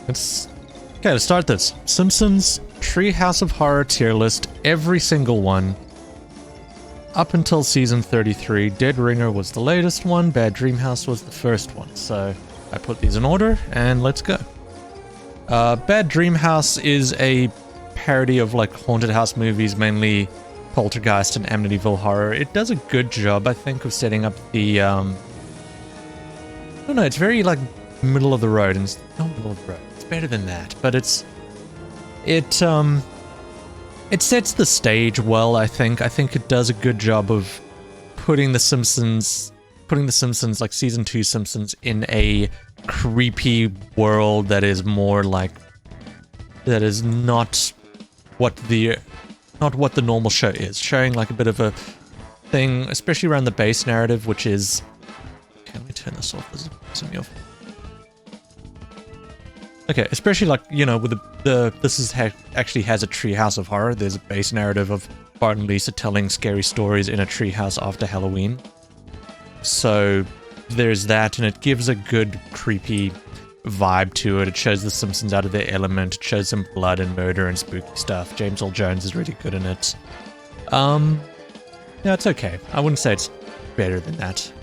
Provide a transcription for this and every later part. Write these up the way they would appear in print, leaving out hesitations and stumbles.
Let's... Okay, to start this. Simpsons Treehouse of Horror tier list, every single one. Up until season 33, Dead Ringer was the latest one, Bad Dream House was the first one. So I put these in order, and let's go. Bad Dream House is a parody of like haunted house movies, mainly Poltergeist and Amityville Horror. It does a good job, I think, of setting up the, I don't know, it's very like middle of the road, and not middle of the road. It's better than that, but it sets the stage well, I think. I think it does a good job of putting the Simpsons, like season 2 Simpsons, in a creepy world that is more like, that is not what the normal show is. Showing like a bit of a thing, especially around the base narrative, which is... Okay, let me turn this off. This is pissing me off. Okay, especially like, you know, with actually has a treehouse of horror. There's a base narrative of Bart and Lisa telling scary stories in a treehouse after Halloween. So there's that, and it gives a good creepy vibe to it. It shows the Simpsons out of their element. It shows some blood and murder and spooky stuff. James Earl Jones is really good in it. Yeah, it's okay. I wouldn't say it's better than that.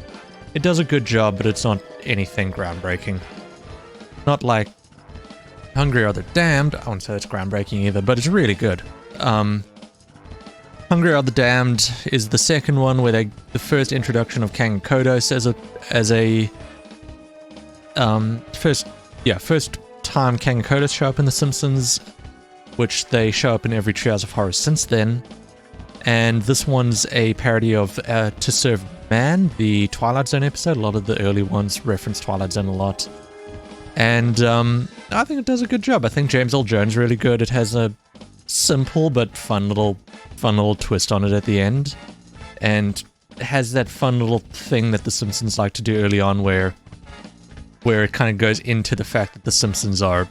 It does a good job, but it's not anything groundbreaking. Not like Hungry Are the Damned. I wouldn't say it's groundbreaking either, but it's really good. Hungry Are the Damned is the second one where the first introduction of Kang and Kodos first time Kang and Kodos show up in The Simpsons, which they show up in every Treehouse of Horror since then. And this one's a parody of To Serve Man, the Twilight Zone episode. A lot of the early ones reference Twilight Zone a lot. And I think it does a good job. I think James Earl Jones is really good. It has a simple but fun little twist on it at the end. And it has that fun little thing that The Simpsons like to do early on where it kind of goes into the fact that the Simpsons are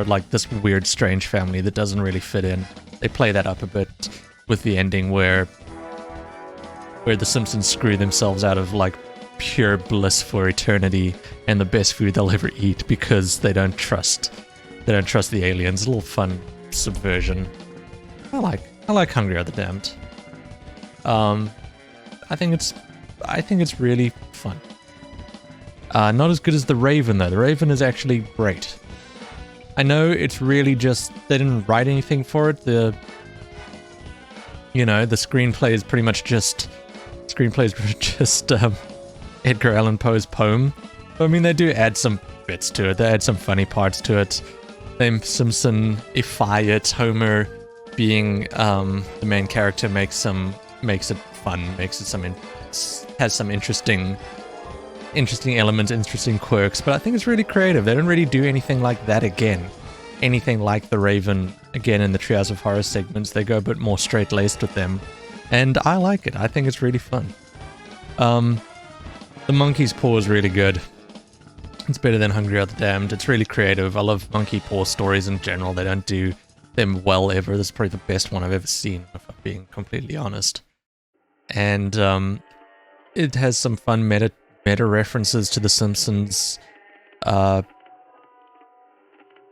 like this weird, strange family that doesn't really fit in. They play that up a bit with the ending where the Simpsons screw themselves out of like pure bliss for eternity and the best food they'll ever eat because they don't trust the aliens. A little fun subversion. I like Hungry Are the Damned. I think it's really fun. Not as good as The Raven though. The Raven is actually great. I know it's really just, they didn't write anything for it. The screenplay is pretty much just Edgar Allan Poe's poem. But I mean, they do add some bits to it. They add some funny parts to it. They Simpson-ify it. Homer being the main character makes it fun, has some interesting elements, interesting quirks, but I think it's really creative. They don't really do anything like that again. Anything like The Raven again in the Treehouse of Horror segments. They go a bit more straight-laced with them. And I like it. I think it's really fun. The Monkey's Paw is really good. It's better than Hungry Are the Damned. It's really creative. I love Monkey Paw stories in general. They don't do them well ever. This is probably the best one I've ever seen, if I'm being completely honest. And it has some fun meta references to The Simpsons. It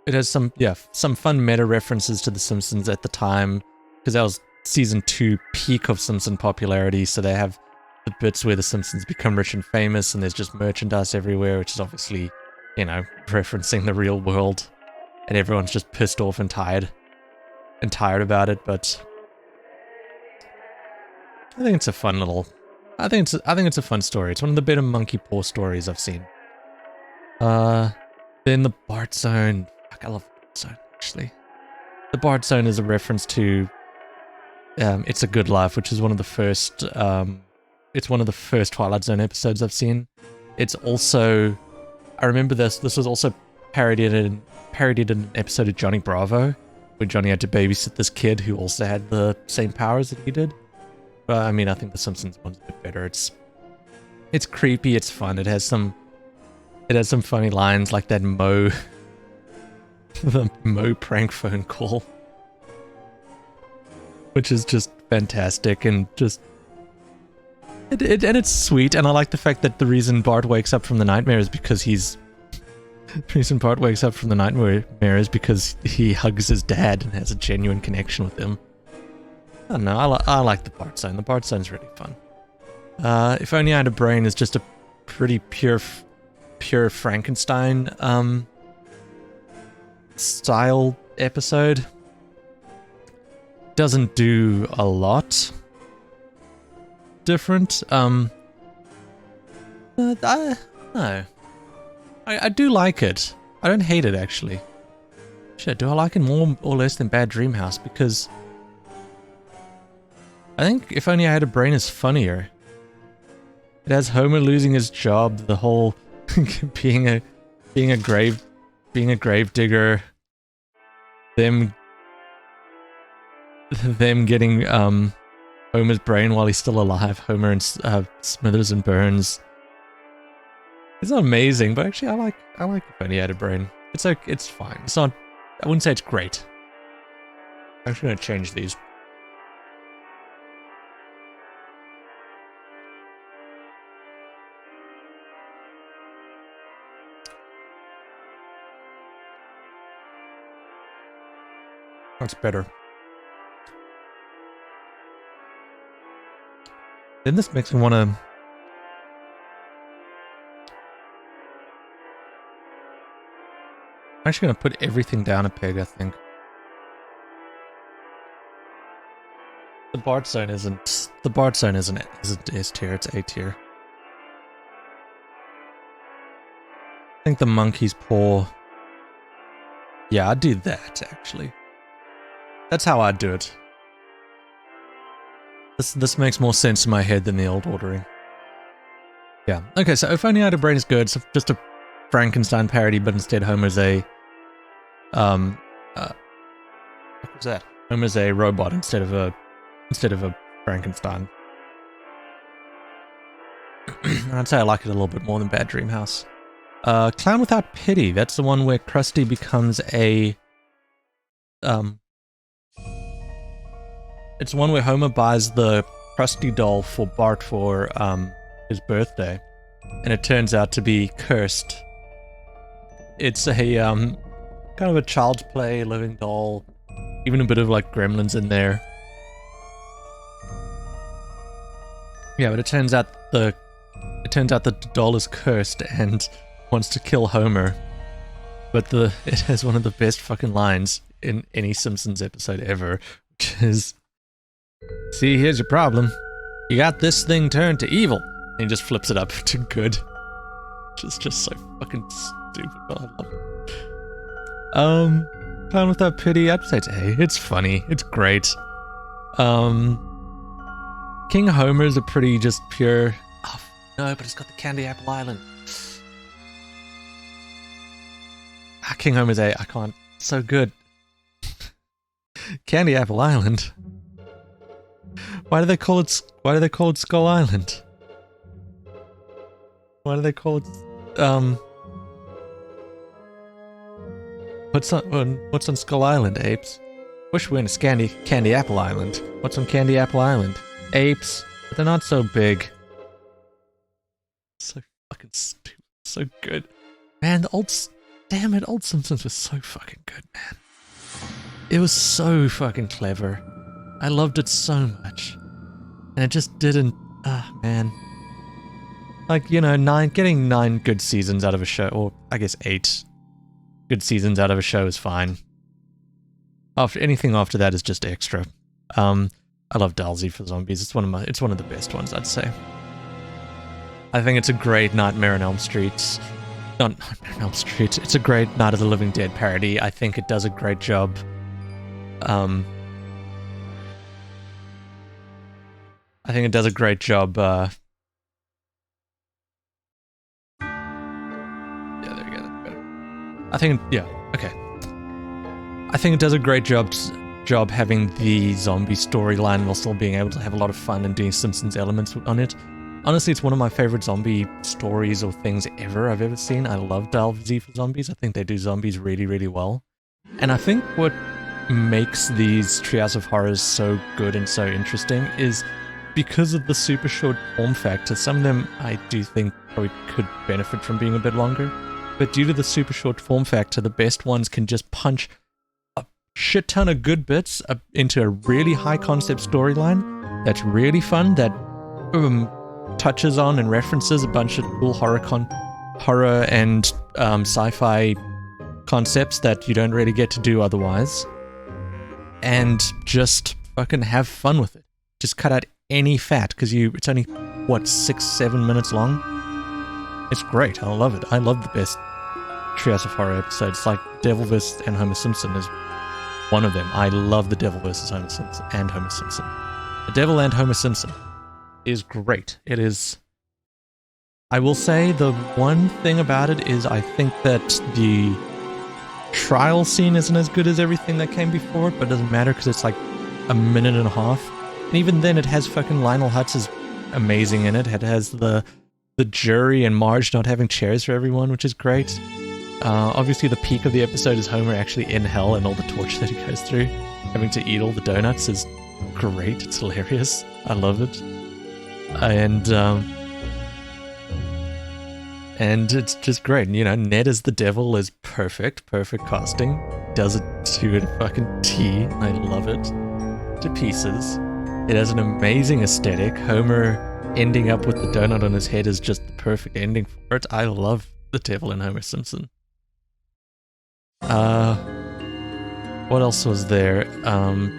has some fun meta references to The Simpsons at the time, because that was season 2 peak of Simpson popularity, so they have the bits where The Simpsons become rich and famous and there's just merchandise everywhere, which is obviously, referencing the real world, and everyone's just pissed off and tired about it, but I think it's a fun little... I think it's a fun story. It's one of the better Monkey Paw stories I've seen. Then the Bart Zone. Fuck, I love the Bart Zone, actually. The Bart Zone is a reference to It's a Good Life, which is one of the first Twilight Zone episodes I've seen. It's also... I remember this was also parodied in an episode of Johnny Bravo, where Johnny had to babysit this kid who also had the same powers that he did. But I mean, I think The Simpsons one's a bit better. It's creepy, it's fun, it has some funny lines like that the Mo prank phone call, which is just fantastic and just and it's sweet. And I like the fact that the reason Bart wakes up from the nightmare is because he's The reason Bart wakes up from the nightmare is because he hugs his dad and has a genuine connection with him. I don't know, I like the Bart Zone. The Bart Zone's really fun. If Only I Had a Brain is just a pretty pure Frankenstein style episode. Doesn't do a lot different. No. I do like it. I don't hate it, actually. Shit, do I like it more or less than Bad Dream House? Because I think If Only I Had a Brain is funnier. It has Homer losing his job, the whole being a grave digger, them getting Homer's brain while he's still alive, Homer and Smithers and Burns. It's not amazing, but actually I like If Only I Had a Brain. It's fine. It's not, I wouldn't say it's great. I'm actually gonna change these. That's better. Then this makes me want to... I'm actually going to put everything down a peg, I think. The Bart Zone isn't S tier, it's A tier. I think the monkey's paw... Yeah, I'd do that, actually. That's how I'd do it. This makes more sense in my head than the old ordering. Yeah. Okay, so If Only I Had a Brain is good. It's just a Frankenstein parody, but instead Homer's a... what was that? Homer's a robot instead of a Frankenstein. I'd say I like it a little bit more than Bad Dream House. Clown Without Pity. That's the one where Krusty becomes a... It's one where Homer buys the Krusty doll for Bart for his birthday, and it turns out to be cursed. It's a kind of a child's play living doll, even a bit of like Gremlins in there. Yeah, but it turns out the doll is cursed and wants to kill Homer. But it has one of the best fucking lines in any Simpsons episode ever, which is, "See, here's your problem. You got this thing turned to evil." And he just flips it up to good. Just so fucking stupid. Oh, I love it. Clown Without Pity, I'd say it's A. It's funny. It's great. King Homer is a pretty just pure... Oh, no, but it's got the Candy Apple Island. King Homer's A. I can't. So good. Candy Apple Island. Why do they call it Skull Island? Why do they call it what's on Skull Island, apes? Wish we were in Candy Apple Island. What's on Candy Apple Island? Apes. But they're not so big. So fucking stupid. So good. Man, old Simpsons was so fucking good, man. It was so fucking clever. I loved it so much. And it just didn't... man. Like, you know, getting 9 good seasons out of a show, or I guess 8 good seasons out of a show is fine. Anything after that is just extra. I love Dalsy for Zombies. It's one of the best ones, I'd say. I think it's a great Nightmare on Elm Street. Not Nightmare on Elm Street. It's a great Night of the Living Dead parody. I think it does a great job. I think it does a great job, yeah, there we go, that's better. I think it does a great job having the zombie storyline while still being able to have a lot of fun and doing Simpsons elements on it. Honestly, it's one of my favorite zombie stories or things I've ever seen. I love Dalsy for Zombies. I think they do zombies really, really well. And I think what makes these Treehouse of Horrors so good and so interesting is because of the super short form factor. Some of them I do think probably could benefit from being a bit longer, but due to the super short form factor, the best ones can just punch a shit ton of good bits into a really high concept storyline that's really fun, that touches on and references a bunch of cool horror and sci-fi concepts that you don't really get to do otherwise, and just fucking have fun with it. Just cut out any fat, because it's only, what, 6-7 minutes long? It's great. I love it. I love the best Treehouse of Horror episodes. Like Devil vs. and Homer Simpson is one of them. I love the Devil vs. Homer Simpson and Homer Simpson. The Devil and Homer Simpson is great. It is... I will say the one thing about it is I think that the trial scene isn't as good as everything that came before it, but it doesn't matter because it's like a minute and a half. And even then it has fucking Lionel Hutz is amazing in it. It has the jury and Marge not having chairs for everyone, which is great. Obviously the peak of the episode is Homer actually in hell and all the torture that he goes through. Having to eat all the donuts is great. It's hilarious. I love it. And it's just great. You know, Ned as the devil is perfect casting. Does it to a fucking T. I love it to pieces. It has an amazing aesthetic. Homer ending up with the donut on his head is just the perfect ending for it. I love the Devil and Homer Simpson. What else was there?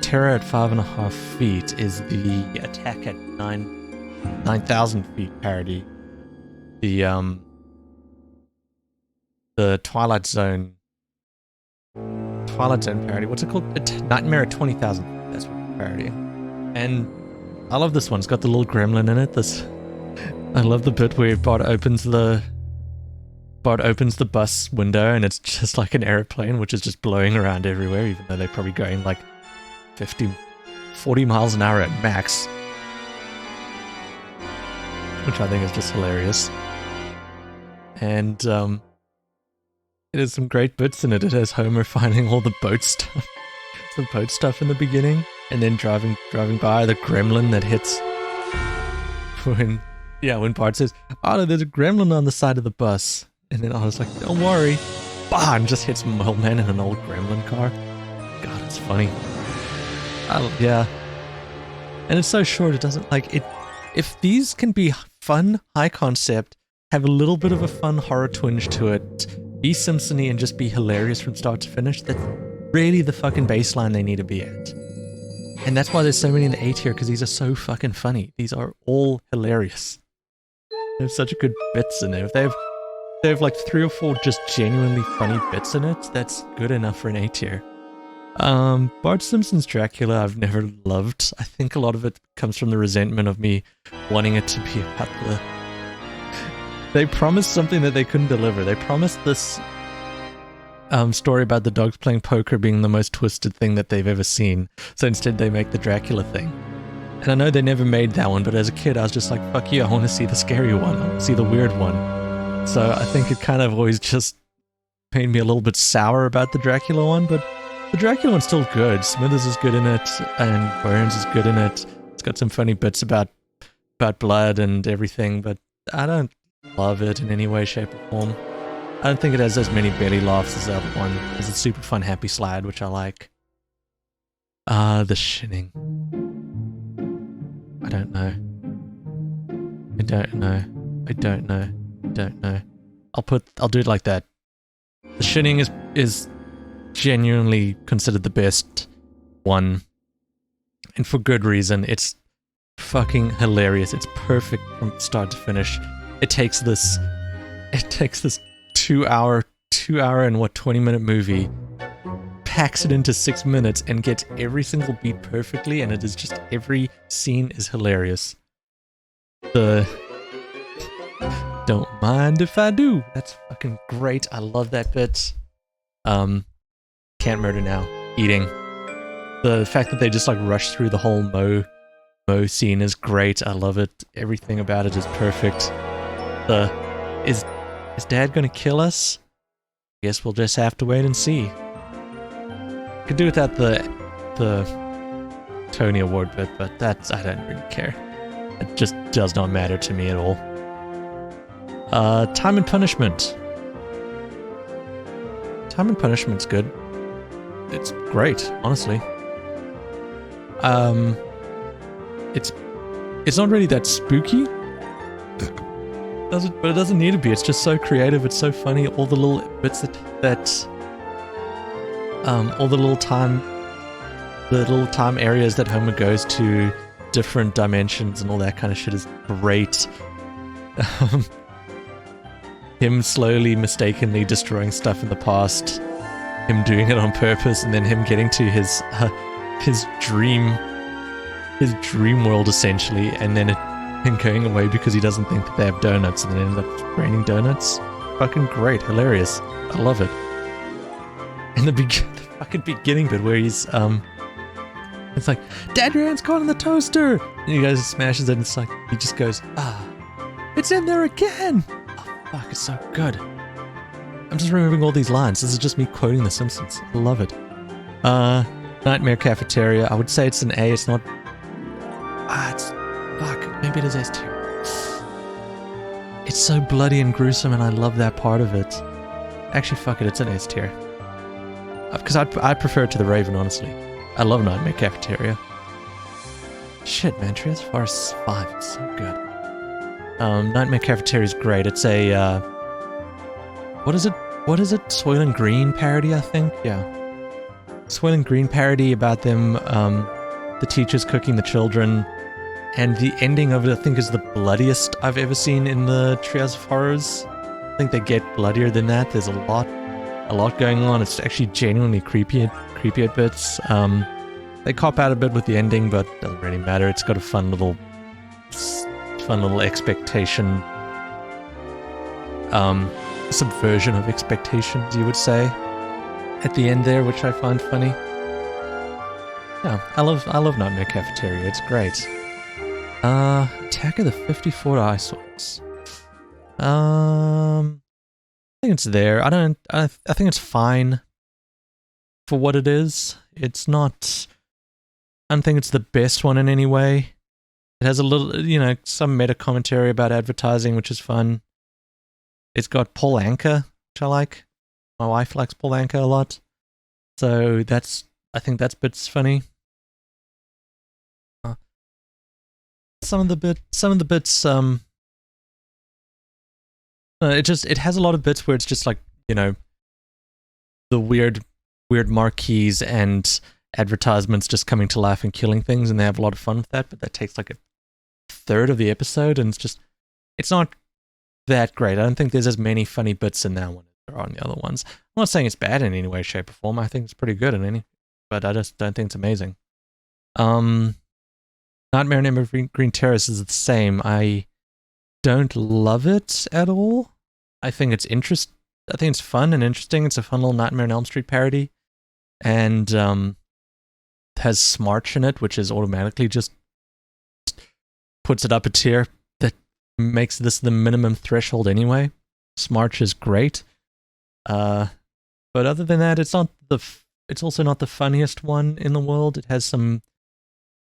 Terror at 5.5 feet is the Attack at 9,000 feet parody. The Twilight Zone parody. What's it called? Nightmare at 20,000 feet. That's what it's parodying. And I love this one. It's got the little gremlin in it. I love the bit where Bart opens the bus window and it's just like an airplane, which is just blowing around everywhere, even though they're probably going like 40 miles an hour at max. Which I think is just hilarious. And it has some great bits in it. It has Homer finding all the boat stuff. The boat stuff in the beginning. And then driving by the gremlin that hits when Bart says, "Oh, there's a gremlin on the side of the bus." And then I was like, "Don't worry." Bah! And just hits Mole Man in an old gremlin car. God, it's funny. Yeah. And it's so short, it doesn't like it. If these can be fun, high concept, have a little bit of a fun horror twinge to it, be Simpson-y and just be hilarious from start to finish, that's really the fucking baseline they need to be at. And that's why there's so many in the A tier, because these are so fucking funny. These are all hilarious. They have such good bits in there. If they have like 3 or 4 just genuinely funny bits in it, that's good enough for an A tier. Bart Simpson's Dracula I've never loved. I think a lot of it comes from the resentment of me wanting it to be about the... They promised something that they couldn't deliver. They promised this story about the dogs playing poker being the most twisted thing that they've ever seen. So instead they make the Dracula thing. And I know they never made that one, but as a kid I was just like, fuck you, I want to see the scary one. I want to see the weird one. So I think it kind of always just made me a little bit sour about the Dracula one, but the Dracula one's still good. Smithers is good in it, and Burns is good in it. It's got some funny bits about blood and everything, but I don't love it in any way, shape, or form. I don't think it has as many belly laughs as the other one. There's a super fun happy slide, which I like. The Shining. I don't know. I'll do it like that. The Shining is genuinely considered the best one. And for good reason. It's fucking hilarious. It's perfect from start to finish. It takes this 2 hour and 20-minute movie, packs it into 6 minutes and gets every single beat perfectly, and it is just every scene is hilarious. The "Don't mind if I do," that's fucking great. I love that bit. Can't Murder Now, eating. The fact that they just like rush through the whole Mo scene is great. I love it. Everything about it is perfect. Is Dad gonna kill us? Guess we'll just have to wait and see. Could do without the Tony Award bit, but I don't really care. It just does not matter to me at all. Time and Punishment. Time and Punishment's good. It's great, honestly. It's not really that spooky. But it doesn't need to be. It's just so creative. It's so funny. All the little bits all the little time areas that Homer goes to, different dimensions and all that kind of shit is great. Him slowly, mistakenly destroying stuff in the past, him doing it on purpose, and then him getting to his dream world essentially, and then him going away because he doesn't think that they have donuts, and then end up raining donuts. Fucking great, hilarious. I love it. And the fucking beginning bit where he's it's like, Dad, your hand's caught in the toaster, and he goes and smashes it, and it's like, he just goes, it's in there again. Oh fuck, it's so good. I'm just remembering all these lines. This is just me quoting The Simpsons. I love it. Nightmare Cafeteria, I would say it's an A. It's not... it's... Fuck, maybe it is S tier. It's so bloody and gruesome, and I love that part of it. Actually, fuck it, it's an S tier. Because I prefer it to The Raven, honestly. I love Nightmare Cafeteria. Shit, man, Treehouse of Horror 5 is so good. Nightmare Cafeteria is great. It's a, what is it? Soylent Green parody, I think? Yeah. Soylent Green parody about them, the teachers cooking the children, and the ending of it, I think, is the bloodiest I've ever seen in the Treehouse of Horrors. I think they get bloodier than that. There's a lot going on. It's actually genuinely creepy at bits. They cop out a bit with the ending, but it doesn't really matter. It's got a fun little expectation, subversion of expectations, you would say, at the end there, which I find funny. Yeah, I love Nightmare Cafeteria. It's great. Attack of the 54 Eyesores. I think it's there. I think it's fine for what it is. It's not... I don't think it's the best one in any way. It has a little, some meta commentary about advertising, which is fun. It's got Paul Anka, which I like. My wife likes Paul Anka a lot. So I think that's bits funny. Some of the bits, it has a lot of bits where it's just like, the weird marquees and advertisements just coming to life and killing things, and they have a lot of fun with that, but that takes like a third of the episode, and it's not that great. I don't think there's as many funny bits in that one as there are in the other ones. I'm not saying it's bad in any way, shape, or form. I think it's pretty good but I just don't think it's amazing. Nightmare on Evergreen Terrace is the same. I don't love it at all. I think it's fun and interesting. It's a fun little Nightmare on Elm Street parody, and has Smarch in it, which is automatically just puts it up a tier that makes this the minimum threshold anyway. Smarch is great. But other than that, it's also not the funniest one in the world. It has some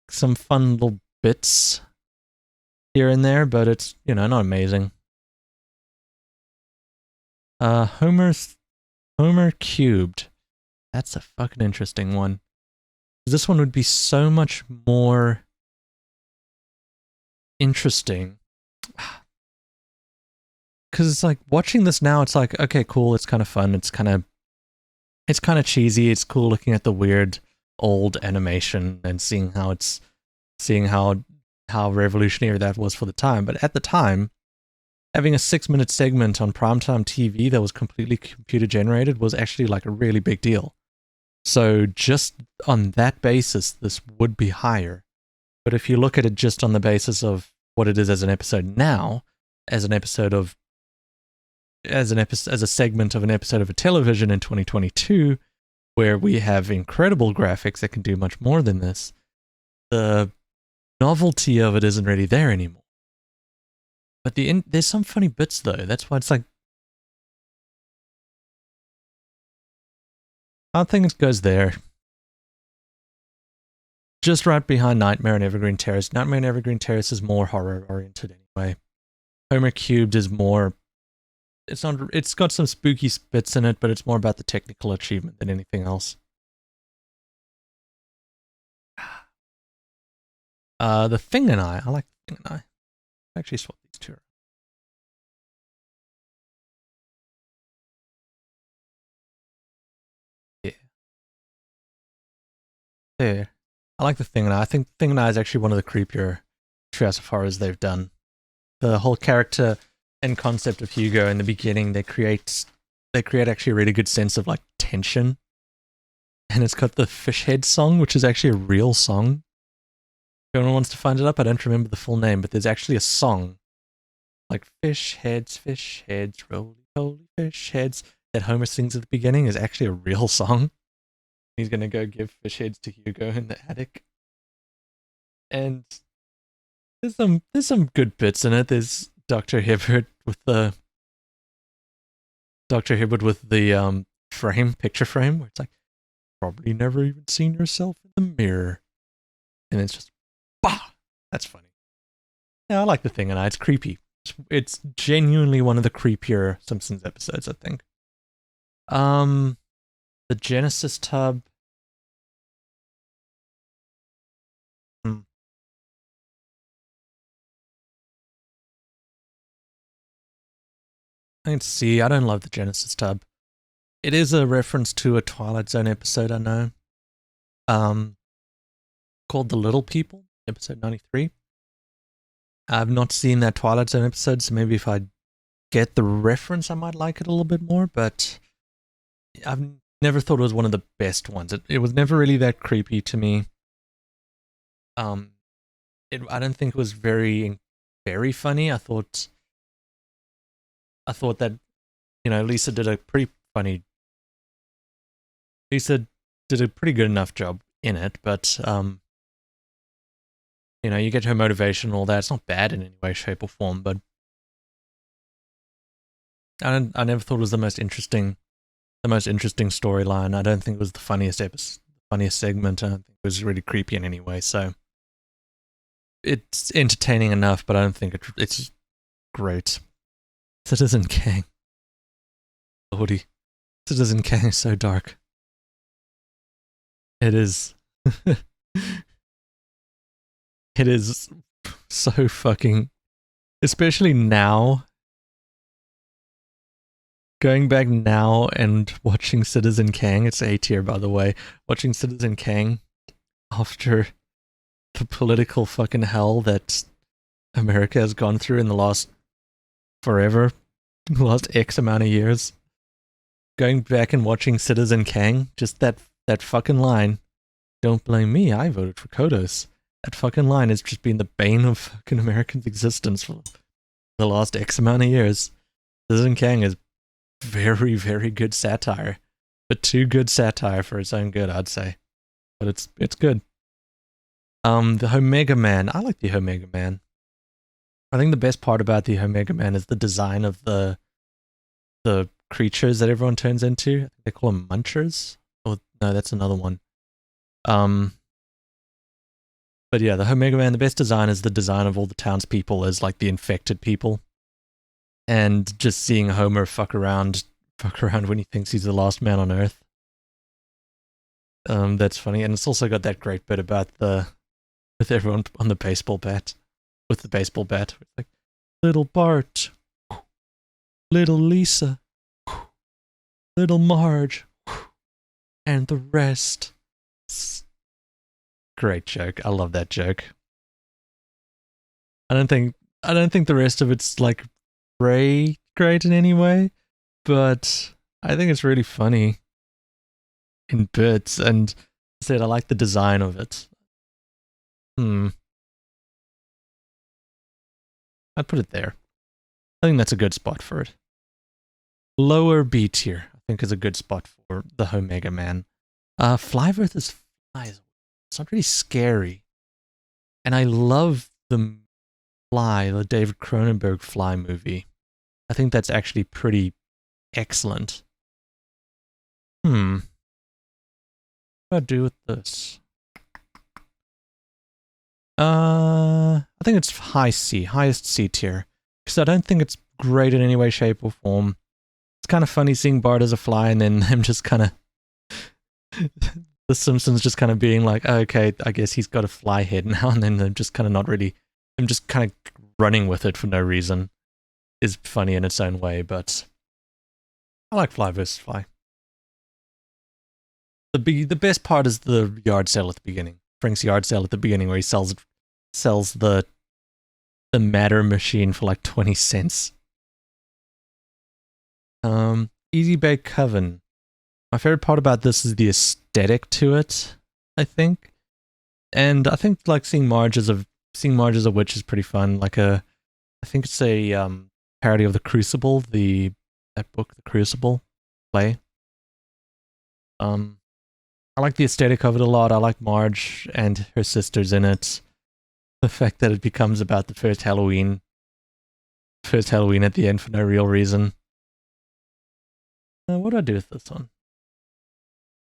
fun little bits here and there, but it's, not amazing. Homer Cubed. That's a fucking interesting one. This one would be so much more interesting. Because it's like, watching this now, it's like, okay, cool, it's kind of fun, it's kind of cheesy, it's cool looking at the weird old animation and seeing how revolutionary that was for the time. But at the time, having a 6-minute segment on primetime TV that was completely computer generated was actually like a really big deal. So just on that basis, this would be higher. But if you look at it just on the basis of what it is as an episode now, as a segment of an episode of a television in 2022, where we have incredible graphics that can do much more than this, the novelty of it isn't really there anymore. But there's some funny bits though. That's why it's like, I think it goes there. Just right behind Nightmare on Evergreen Terrace. Nightmare on Evergreen Terrace is more horror oriented anyway. Homer Cubed is more it's not. It's got some spooky bits in it, but it's more about the technical achievement than anything else. The Thing and I like the Thing and I actually swap these two. Yeah. There. I like the Thing and I think the Thing and I is actually one of the creepier Treehouse of Horrors they've done. The whole character and concept of Hugo in the beginning, they create actually a really good sense of like tension. And it's got the fish head song, which is actually a real song. If anyone wants to find it up, I don't remember the full name, but there's actually a song. Like fish heads, roly poly fish heads, that Homer sings at the beginning is actually a real song. He's gonna go give fish heads to Hugo in the attic. And there's some good bits in it. There's Dr. Hibbert with the picture frame, where it's like, probably never even seen yourself in the mirror. And it's just, bah! That's funny. Yeah, I like the Thing and I. It's creepy. It's genuinely one of the creepier Simpsons episodes, I think. The Genesis tub. I can see. I don't love the Genesis tub. It is a reference to a Twilight Zone episode, I know. Called The Little People, episode 93. I've not seen that Twilight Zone episode, so maybe if I get the reference, I might like it a little bit more, but I've never thought it was one of the best ones. It was never really that creepy to me. I don't think it was very, very funny. I thought that, Lisa did a pretty good enough job in it, but you get her motivation and all that. It's not bad in any way, shape, or form, but I never thought it was the most interesting storyline. I don't think it was the funniest segment. I don't think it was really creepy in any way. So it's entertaining enough, but I don't think it's great. Citizen Kang. Lordy. Citizen Kang is so dark. It is. It is so fucking... Especially now. Going back now and watching Citizen Kang, it's A tier by the way, watching Citizen Kang after the political fucking hell that America has gone through in the last X amount of years. Going back and watching Citizen Kang, just that fucking line, don't blame me, I voted for Kodos. That fucking line has just been the bane of fucking American existence for the last X amount of years. Citizen Kang is very, very good satire, but too good satire for its own good, I'd say. But it's good. The Omega Man. I like the Omega Man. I think the best part about the Omega Man is the design of the creatures that everyone turns into. I think they call them munchers. Or no, that's another one. But yeah, the Omega Man, the best design is the design of all the townspeople as like the infected people. And just seeing Homer fuck around when he thinks he's the last man on Earth. That's funny. And it's also got that great bit about with everyone on the baseball bat. With the baseball bat. It's like, little Bart, little Lisa, little Marge, and the rest. Great joke. I love that joke. I don't think the rest of it's like great in any way, but I think it's really funny in bits, and I said I like the design of it. I'd put it there. I think that's a good spot for it. Lower B tier, I think, is a good spot for the Omega Man. Fly vs. Flies. It's not really scary. And I love the Fly, the David Cronenberg Fly movie. I think that's actually pretty excellent. What do I do with this? I think it's high C, highest C tier. Because I don't think it's great in any way, shape, or form. It's kind of funny seeing Bart as a fly and then him just kind of the Simpsons just kind of being like, oh, okay, I guess he's got a fly head now, and then them just kind of not really, them just kind of running with it for no reason is funny in its own way, but I like Fly vs. Fly. The best part is the yard sale at the beginning. Frank's yard sale at the beginning where he sells the matter machine for like 20 cents. Easy Bake Coven. My favorite part about this is the aesthetic to it, I think. And I think like seeing Marge as a witch is pretty fun. Like I think it's a parody of The Crucible, that book, The Crucible play. I like the aesthetic of it a lot. I like Marge and her sisters in it. The fact that it becomes about the first Halloween at the end for no real reason. What do I do with this one?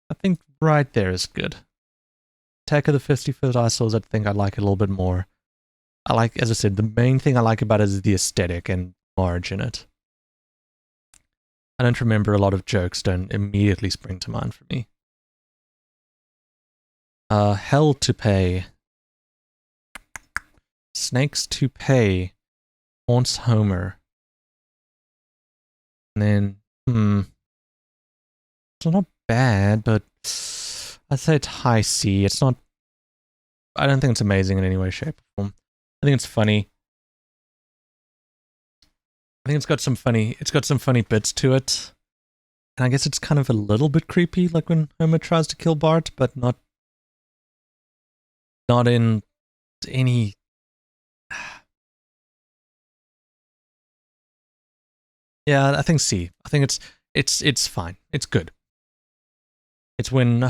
I think right there is good. Attack of the 55th Eyesores, I think I like it a little bit more. I like, as I said, the main thing I like about it is the aesthetic and Marge in it. I don't remember a lot of jokes, don't immediately spring to mind for me. Hell to Pay. Snakes to Pay haunts Homer. And then, it's not bad, but I'd say it's high C. It's not, I don't think it's amazing in any way, shape, or form. I think it's funny. I think it's got some funny bits to it. And I guess it's kind of a little bit creepy, like when Homer tries to kill Bart, but not in any... Yeah, I think C. I think it's fine. It's good. It's when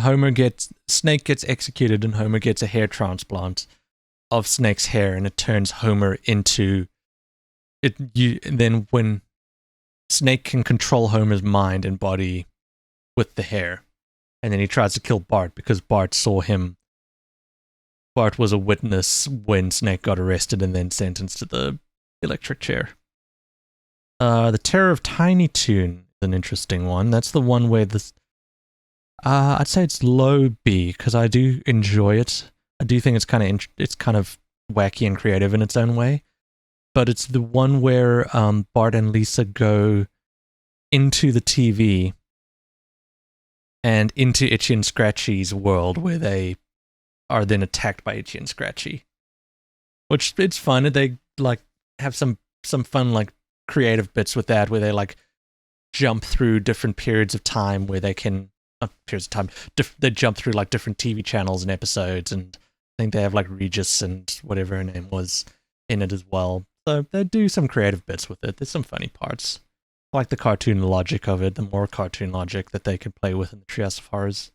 Snake gets executed and Homer gets a hair transplant of Snake's hair and it turns Homer into it. Then when Snake can control Homer's mind and body with the hair, and then he tries to kill Bart because Bart saw him. Bart was a witness when Snake got arrested and then sentenced to the electric chair. The Terror of Tiny Toon is an interesting one. That's the one where this... I'd say it's low B, because I do enjoy it. I do think it's kind of wacky and creative in its own way. But it's the one where Bart and Lisa go into the TV and into Itchy and Scratchy's world, where they are then attacked by Itchy and Scratchy. Which, it's fun. They like have some fun like creative bits with that, where they like jump through different periods of time where they can they jump through like different TV channels and episodes, and I think they have like Regis and whatever her name was in it as well. So they do some creative bits with it. There's some funny parts. I like the cartoon logic of it, the more cartoon logic that they can play with in the Treehouse of Horrors.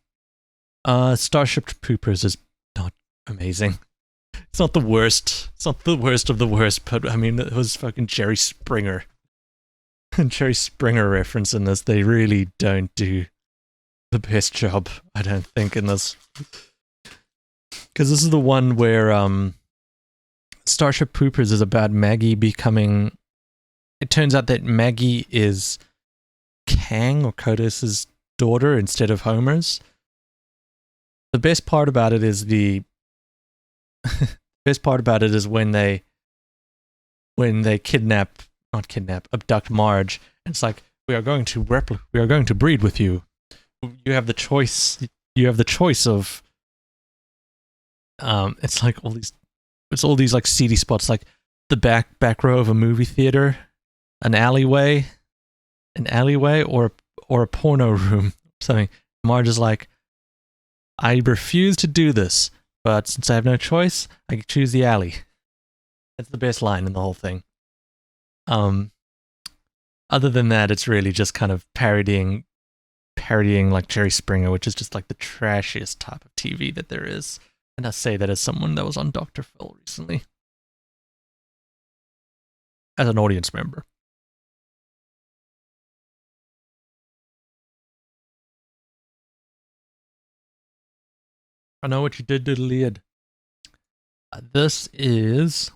Starship Poopers is not amazing. It's not the worst. It's not the worst of the worst, but I mean, it was fucking Jerry Springer. And Jerry Springer reference in this, they really don't do the best job, I don't think, in this. Because this is the one where Starship Poopers is about Maggie becoming... It turns out that Maggie is Kang, or Codis's daughter, instead of Homer's. The best part about it is when they abduct Marge, and it's like, we are going to breed with you. You have the choice of it's like all these like seedy spots, like the back row of a movie theater, an alleyway, or a porno room, something. Marge is like, I refuse to do this, but since I have no choice, I can choose the alley. That's the best line in the whole thing. Other than that, it's really just kind of parodying like Jerry Springer, which is just like the trashiest type of TV that there is. And I say that as someone that was on Dr. Phil recently. As an audience member. I know what you did to the lid. This is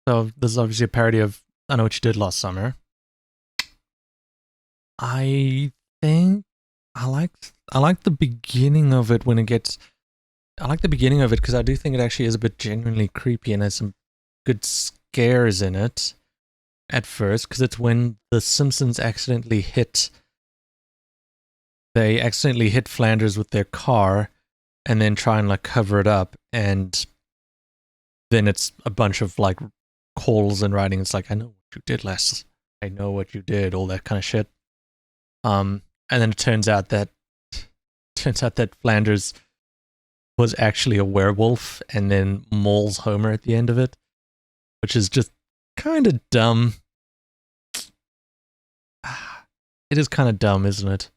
So this is obviously a parody of I Know What You Did Last Summer. I think I like the beginning of it when it gets. I like the beginning of it because I do think it actually is a bit genuinely creepy and has some good scares in it at first, because it's when the Simpsons accidentally hit Flanders with their car and then try and like cover it up, and then it's a bunch of like calls and writing. It's like, I know what you did last. I know what you did, all that kind of shit. And then it turns out that Flanders was actually a werewolf and then mauls Homer at the end of it, which is just kind of dumb. It is kind of dumb, isn't it?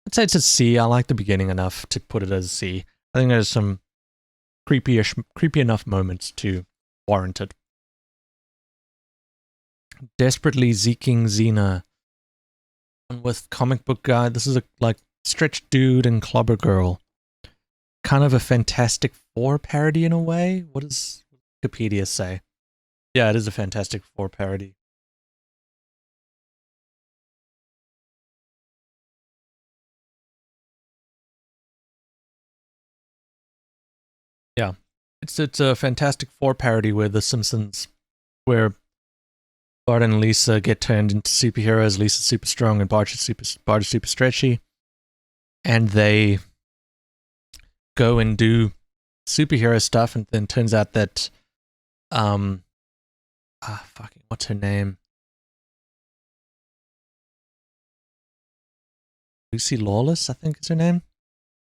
I'd say it's a C. I like the beginning enough to put it as a C. I think there's some creepy enough moments to warrant it. Desperately Zeking Xena. And with Comic Book Guy, this is a like Stretch Dude and Clobber Girl. Kind of a Fantastic Four parody in a way. What does Wikipedia say? Yeah, it is a Fantastic Four parody. Yeah, it's a Fantastic Four parody where the Simpsons, where Bart and Lisa get turned into superheroes. Lisa's super strong and Bart is super stretchy, and they go and do superhero stuff, and then turns out that what's her name? Lucy Lawless, I think is her name,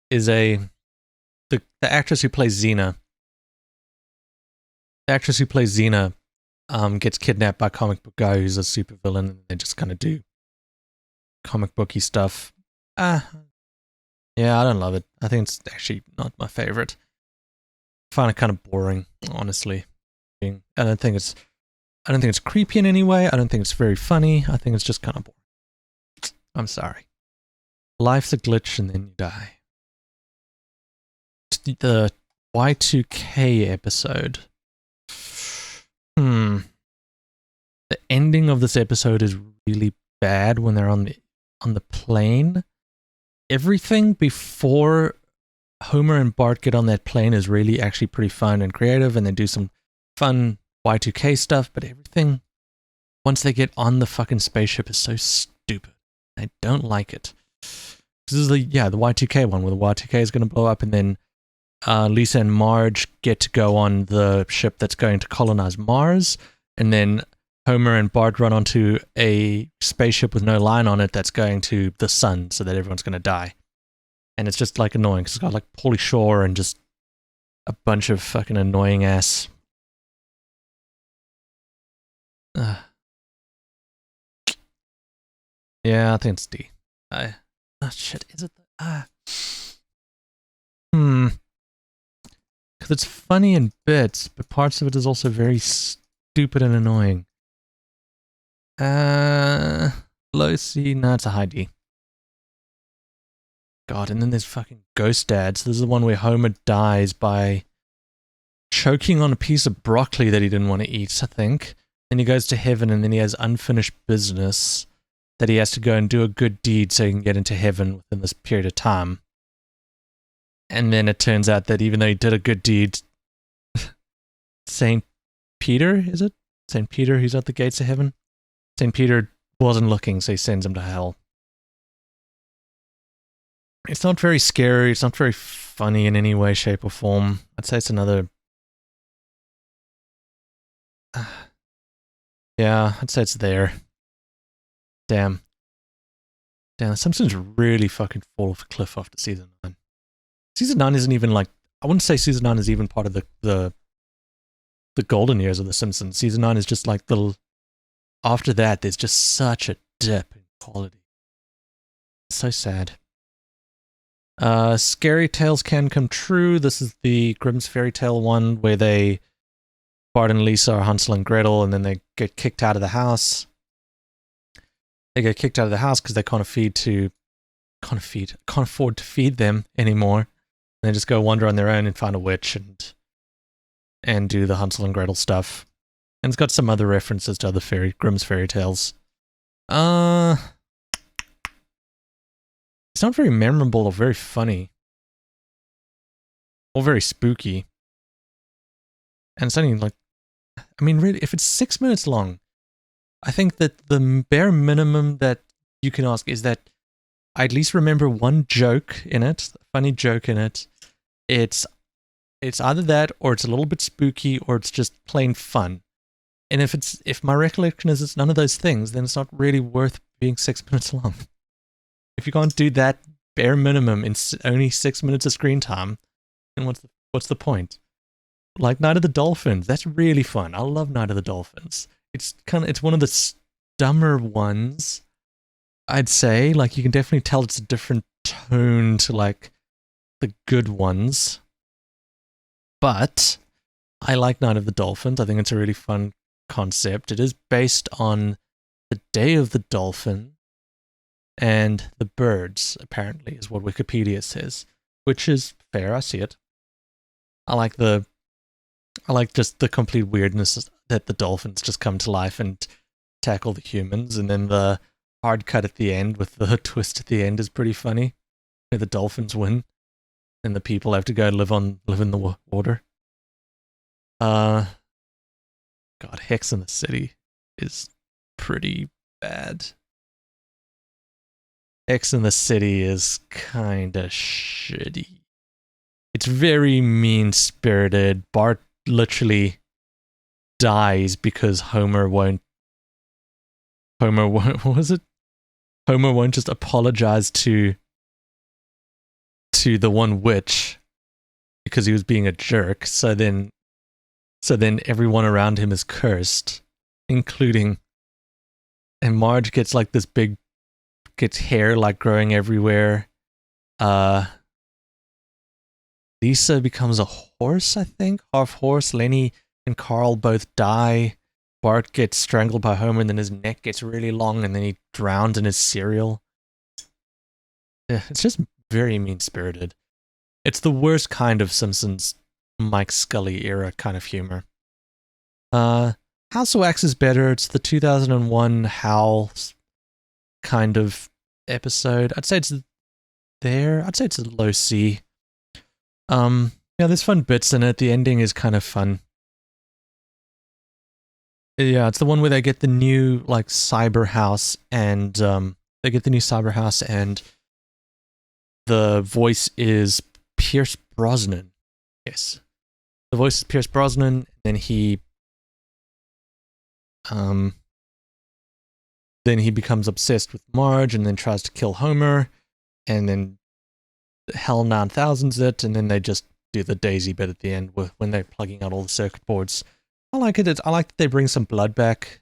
is the actress who plays Xena. The actress who plays Xena gets kidnapped by Comic Book Guy, who's a supervillain, and they just kind of do comic booky stuff. Yeah, I don't love it. I think it's actually not my favorite. I find it kind of boring, honestly. I don't think it's creepy in any way. I don't think it's very funny. I think it's just kind of boring. I'm sorry. Life's a glitch and then you die. The Y2K episode. The ending of this episode is really bad when they're on the plane. Everything before Homer and Bart get on that plane is really actually pretty fun and creative, and they do some fun Y2K stuff, but everything once they get on the fucking spaceship is so stupid. I don't like it. This is the Y2K one where the Y2K is going to blow up, and then Lisa and Marge get to go on the ship that's going to colonize Mars, and then Homer and Bart run onto a spaceship with no line on it that's going to the sun, so that everyone's going to die. And it's just like annoying because it's got like Pauly Shore and just a bunch of fucking annoying ass. Yeah, I think it's D. Shit, is it? Because it's funny in bits, but parts of it is also very stupid and annoying. Low C, no, it's a high D. God, and then there's fucking Ghost Dad. So this is the one where Homer dies by choking on a piece of broccoli that he didn't want to eat, I think. Then he goes to heaven, and then he has unfinished business that he has to go and do a good deed so he can get into heaven within this period of time. And then it turns out that even though he did a good deed, St. Peter, is it? St. Peter, who's at the gates of heaven? St. Peter wasn't looking, so he sends him to hell. It's not very scary, it's not very funny in any way, shape, or form. I'd say it's another... yeah, I'd say it's there. Damn. The Simpsons really fucking fall off a cliff after season 9. Season 9 isn't even like... I wouldn't say season 9 is even part of the golden years of The Simpsons. Season 9 is just like the... After that, there's just such a dip in quality. It's so sad. Scary Tales Can Come True. This is the Grimm's Fairy Tale one where Bart and Lisa are Hansel and Gretel, and then they get kicked out of the house. They get kicked out of the house because they can't afford to feed them anymore. And they just go wander on their own and find a witch and do the Hansel and Gretel stuff. And it's got some other references to other Grimm's fairy tales. It's not very memorable or very funny. Or very spooky. And it's only like, I mean, really, if it's 6 minutes long, I think that the bare minimum that you can ask is that I at least remember one joke in it, a funny joke in it. It's either that, or it's a little bit spooky, or it's just plain fun. And if my recollection is it's none of those things, then it's not really worth being 6 minutes long. If you can't do that bare minimum in only 6 minutes of screen time, then what's the point? Like Night of the Dolphins, that's really fun. I love Night of the Dolphins. It's one of the dumber ones, I'd say. Like, you can definitely tell it's a different tone to like the good ones. But I like Night of the Dolphins. I think it's a really fun concept. It is based on the Day of the Dolphin and the birds, apparently, is what Wikipedia says, which is fair. I see it. I like just the complete weirdness that the dolphins just come to life and tackle the humans, and then the hard cut at the end with the twist at the end is pretty funny. Where the dolphins win, and the people have to go live in the water. God, Hex in the City is pretty bad. Hex in the City is kinda shitty. It's very mean-spirited. Bart literally dies because Homer won't what was it? Homer won't just apologize to the one witch because he was being a jerk. So then everyone around him is cursed, including, and Marge gets like gets hair like growing everywhere. Lisa becomes a horse, I think. Half horse. Lenny and Carl both die. Bart gets strangled by Homer, and then his neck gets really long, and then he drowns in his cereal. Yeah, it's just very mean-spirited. It's the worst kind of Simpsons, Mike Scully era kind of humor. House of Wax is better. It's the 2001 Howl kind of episode. I'd say it's there. I'd say it's a low C. Yeah, there's fun bits in it. The ending is kind of fun. Yeah, it's the one where they get the new like cyber house, and the voice is Pierce Brosnan. Yes, the voice is Pierce Brosnan. Then he becomes obsessed with Marge, and then tries to kill Homer, and then Hell 9000's it, and then they just do the Daisy bit at the end when they're plugging out all the circuit boards. I like it. I like that they bring some blood back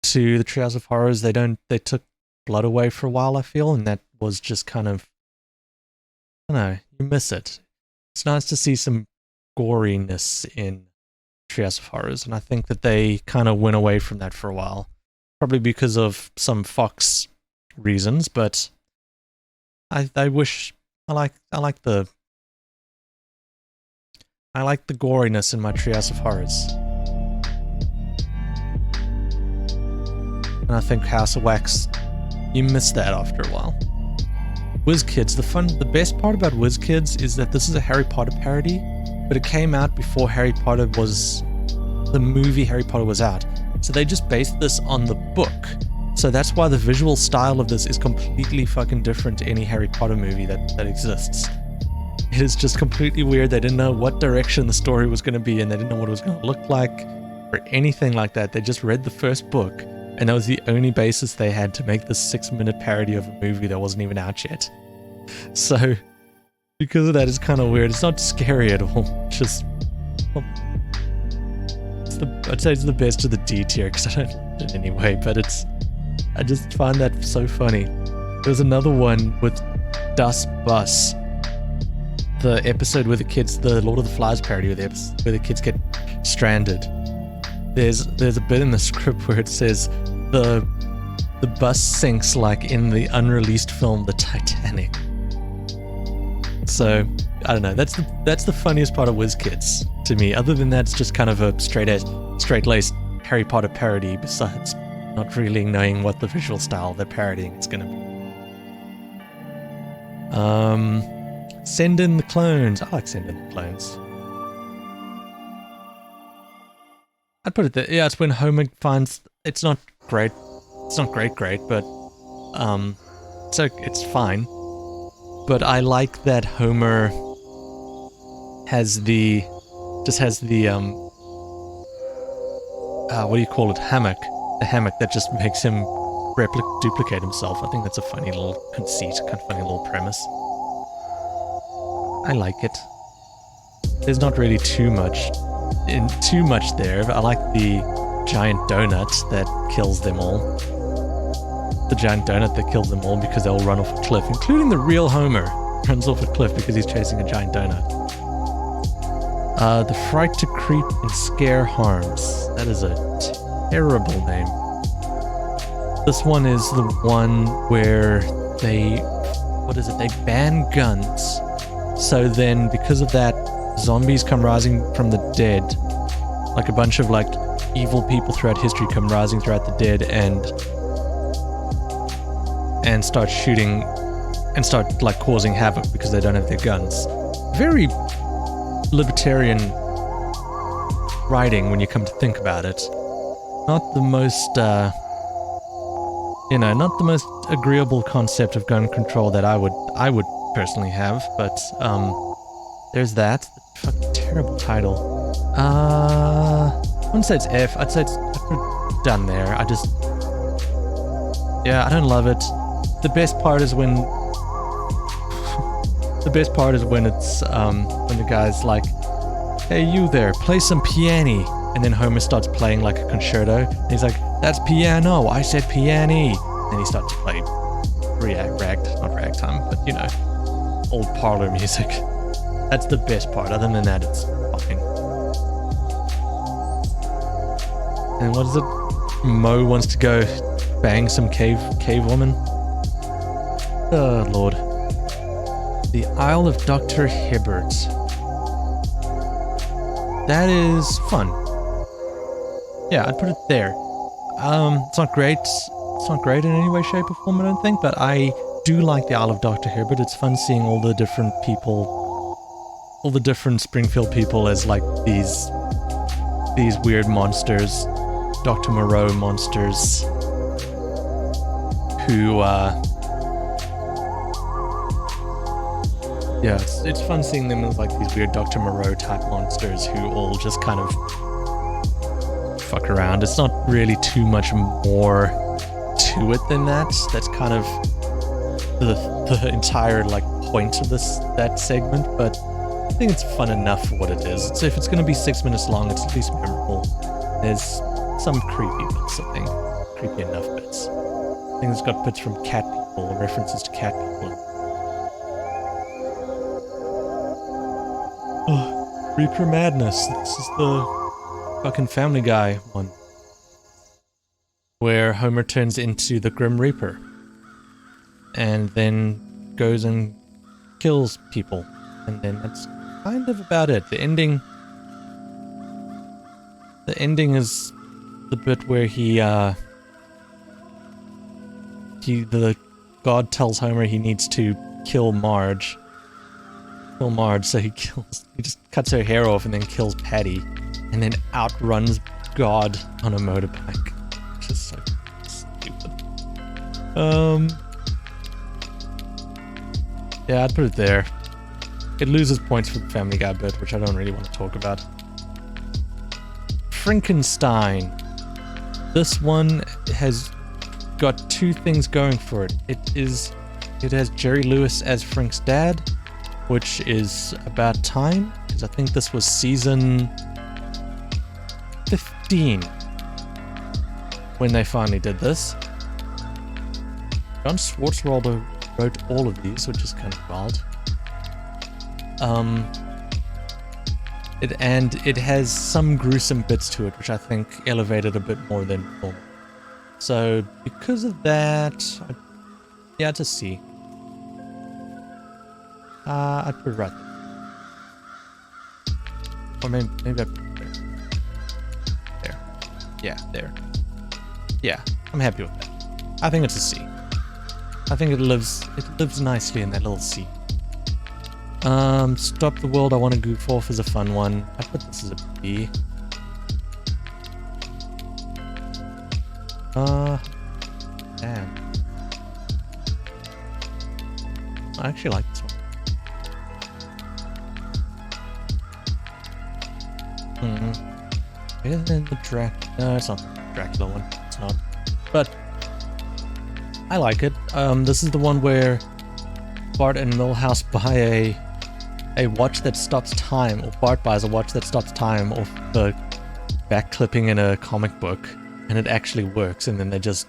to the Treehouse of Horrors. They took blood away for a while, I feel, and that was just kind of, I don't know, you miss it. It's nice to see some goriness in Treehouse of Horrors, and I think that they kind of went away from that for a while. Probably because of some Fox reasons, but I wish I like the goriness in my Treehouse of Horrors. And I think House of Wax, you miss that after a while. WizKids, the best part about WizKids is that this is a Harry Potter parody, but it came out before the movie Harry Potter was out. So they just based this on the book. So that's why the visual style of this is completely fucking different to any Harry Potter movie that exists. It is just completely weird. They didn't know what direction the story was going to be, and they didn't know what it was going to look like, or anything like that. They just read the first book, and that was the only basis they had to make this 6-minute parody of a movie that wasn't even out yet. So, because of that, it's kind of weird. It's not scary at all. Just, I'd say it's the best of the D tier, because I don't like it anyway, but I just find that so funny. There's another one with Das Bus. The episode where the Lord of the Flies parody where the kids get stranded. There's a bit in the script where it says the bus sinks like in the unreleased film The Titanic. So I don't know. That's the funniest part of WizKids to me. Other than that, it's just kind of a straight-laced Harry Potter parody besides not really knowing what the visual style they're parodying is going to be. Send in the clones. I like Send in the clones. I'd put it there. Yeah, it's when Homer finds it's not great. It's not great, but so it's fine. But I like that Homer has the what do you call it? Hammock. The hammock that just makes him duplicate himself. I think that's a funny little conceit, kind of funny little premise. I like it. There's not really too much there. I like the giant donut that kills them all. The giant donut that kills them all because they'll run off a cliff, including the real Homer runs off a cliff because he's chasing a giant donut. The fright to creep and scare harms. That is a terrible name. This one is the one where they ban guns. So then, because of that, zombies come rising from the dead. Like a bunch of like evil people throughout history come rising throughout the dead and start shooting and start like causing havoc because they don't have their guns. Very libertarian writing when you come to think about it. Not the most not the most agreeable concept of gun control that I would personally have, but there's that. Fucking terrible title. I wouldn't say it's F. I'd say it's done there. I don't love it. The best part is when it's when the guy's like, "Hey, you there, play some piano," and then Homer starts playing like a concerto. And he's like, "That's piano. I said piano." And he starts to play not ragtime, but old parlor music. That's the best part. Other than that, it's fine. And what is it? Mo wants to go bang some cave woman. Oh Lord. The Isle of Dr. Hibbert. That is fun. Yeah, I'd put it there. It's not great. It's not great in any way, shape, or form, I don't think, but I do like the Isle of Dr. Hibbert. It's fun seeing all the different people, all the different Springfield people as like these weird monsters, Dr. Moreau monsters, who, yeah, it's fun seeing them as like these weird Dr. Moreau type monsters who all just kind of fuck around. It's not really too much more to it than that. That's kind of the entire like point of that segment, but I think it's fun enough for what it is. So if it's going to be 6 minutes long, it's at least memorable. There's some creepy bits, I think. Creepy enough bits. I think it's got bits from cat people, references to cat people. Oh, Reaper Madness. This is the fucking Family Guy one, where Homer turns into the Grim Reaper and then goes and kills people, and then that's kind of about it. The ending is the bit where the god tells Homer he needs to kill Marge, so he just cuts her hair off and then kills Patty, and then outruns God on a motorbike. Which is so stupid. Yeah, I'd put it there. It loses points for the Family Guy bit, which I don't really want to talk about. Frankenstein. This one has got two things going for it. It has Jerry Lewis as Frank's dad, which is about time, because I think this was season 15 when they finally did this. John Swartzwelder wrote all of these, which is kind of wild. It has some gruesome bits to it, which I think elevated a bit more than normal. So because of that, yeah, it's a C. I'd put it right there. Or maybe I put it there. There. Yeah, there. Yeah, I'm happy with that. I think it's a C. I think it lives nicely in that little C. Stop the World I Want to Goof Off is a fun one. I put this as a B. Damn. I actually like this one. Better than the No, it's not the Dracula one. It's not. But I like it. This is the one where Bart and Milhouse buy a watch that stops time, or Bart buys a watch that stops time off the back clipping in a comic book, and it actually works, and then they just,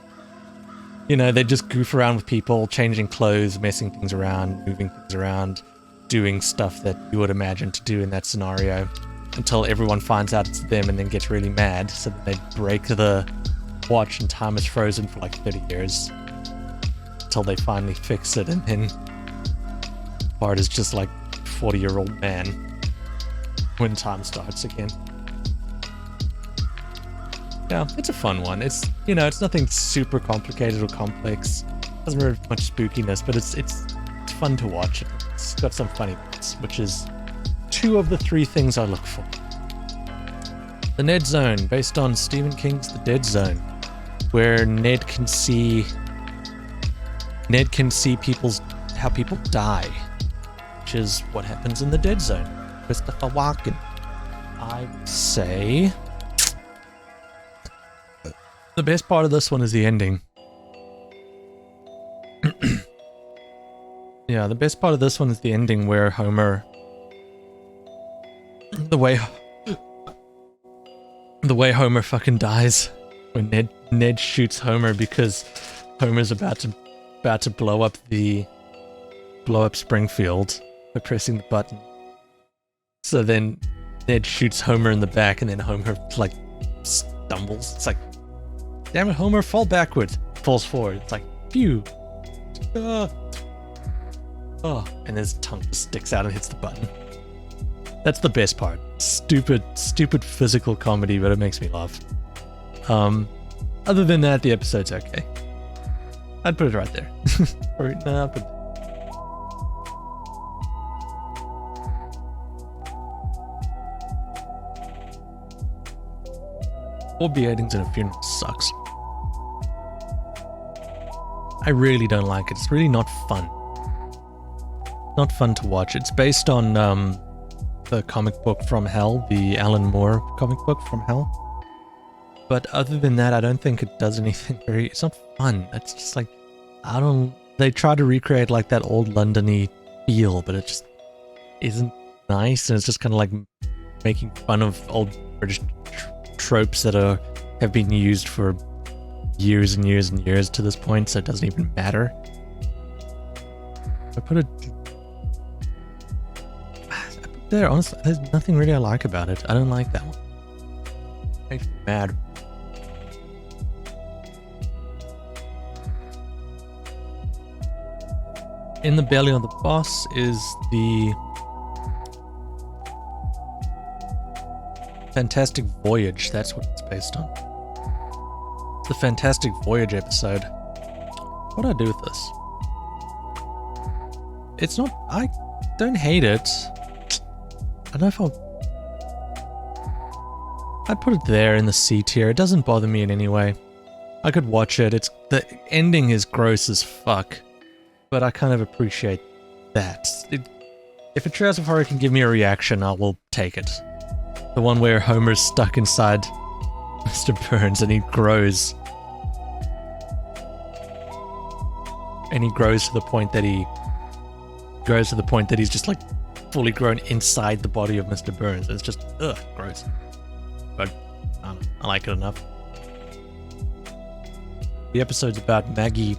you know, they just goof around with people, changing clothes, messing things around, moving things around, doing stuff that you would imagine to do in that scenario, until everyone finds out it's them and then gets really mad, so that they break the watch and time is frozen for like 30 years, until they finally fix it, and then Bart is just like 40-year-old man when time starts again. Yeah, it's a fun one. It's, you know, it's nothing super complicated or complex. Doesn't have much spookiness, but it's fun to watch. It's got some funny bits, which is 2 of the 3 things I look for. The Ned Zone, based on Stephen King's The Dead Zone, where Ned can see how people die, which is what happens in The Dead Zone. Christopher Walken. I would say the best part of this one is the ending. Yeah, the best part of this one is the ending, where Homer, the way Homer fucking dies when Ned shoots Homer because Homer's about to blow up Springfield by pressing the button. So then Ned shoots Homer in the back, and then Homer like stumbles. It's like, damn it, Homer, fall backward. Falls forward. It's like, phew. Oh, and his tongue just sticks out and hits the button. That's the best part. Stupid physical comedy, but it makes me laugh. Other than that, the episode's okay. I'd put it right there. Or, no, I'd put it. All beheadings in a funeral sucks. I really don't like it. It's really not fun. Not fun to watch. It's based on the comic book From Hell, the Alan Moore comic book From Hell. But other than that, I don't think it does anything very... It's not fun. It's just like... They try to recreate like that old London-y feel, but it just isn't nice, and it's just kind of like making fun of old British tropes that have been used for years and years and years to this point, so it doesn't even matter. I put it there. Honestly, there's nothing really I like about it. I don't like that one. It makes me mad. In the Belly of the Boss is the Fantastic Voyage. That's what it's based on. The Fantastic Voyage episode. What do I do with this? It's not... I don't hate it. I don't know if I'd put it there in the C tier. It doesn't bother me in any way. I could watch it. The ending is gross as fuck. But I kind of appreciate that. If a Treehouse of Horror can give me a reaction, I will take it. The one where Homer's stuck inside Mr. Burns and he grows. And he grows to the point that he's just like fully grown inside the body of Mr. Burns. It's just, ugh, gross. But I don't know, I like it enough. The episode's about Maggie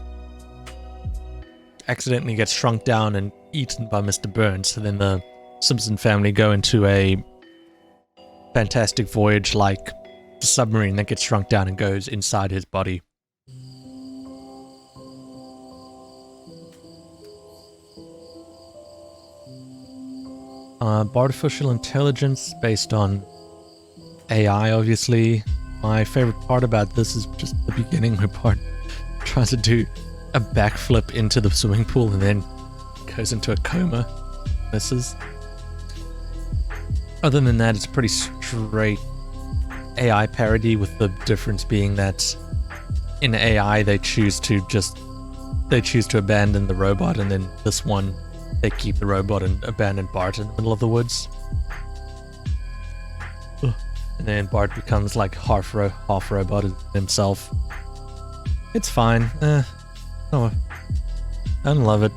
accidentally gets shrunk down and eaten by Mr. Burns, so then the Simpson family go into a Fantastic Voyage like submarine that gets shrunk down and goes inside his body. Artificial intelligence based on AI, obviously. my favorite part about this is just the beginning where Bart tries to do a backflip into the swimming pool and then goes into a coma. Misses. Other than that, it's a pretty straight AI parody, with the difference being that in AI they choose to abandon the robot, and then this one they keep the robot and abandon Bart in the middle of the woods. And then Bart becomes like half robot himself. It's fine. Oh, I don't love it.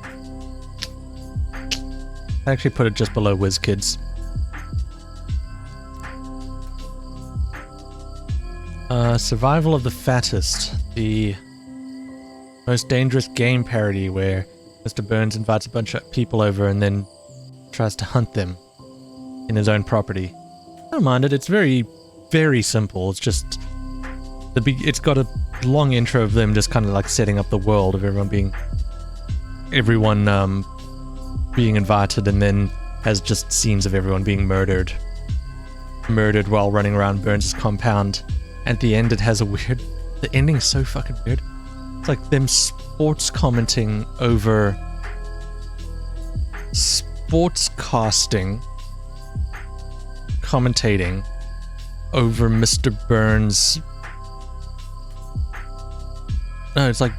I actually put it just below WizKids. Survival of the Fattest, the most dangerous game parody where Mr. Burns invites a bunch of people over and then tries to hunt them in his own property. I don't mind it. It's very, very simple. It's just it's got a long intro of them just kind of like setting up the world of everyone being invited, and then has just scenes of everyone being murdered while running around Burns' compound. At the end, it has a weird... The ending is so fucking weird. It's like them sports commenting over... Sportscasting... Commentating over Mr. Burns... No, it's like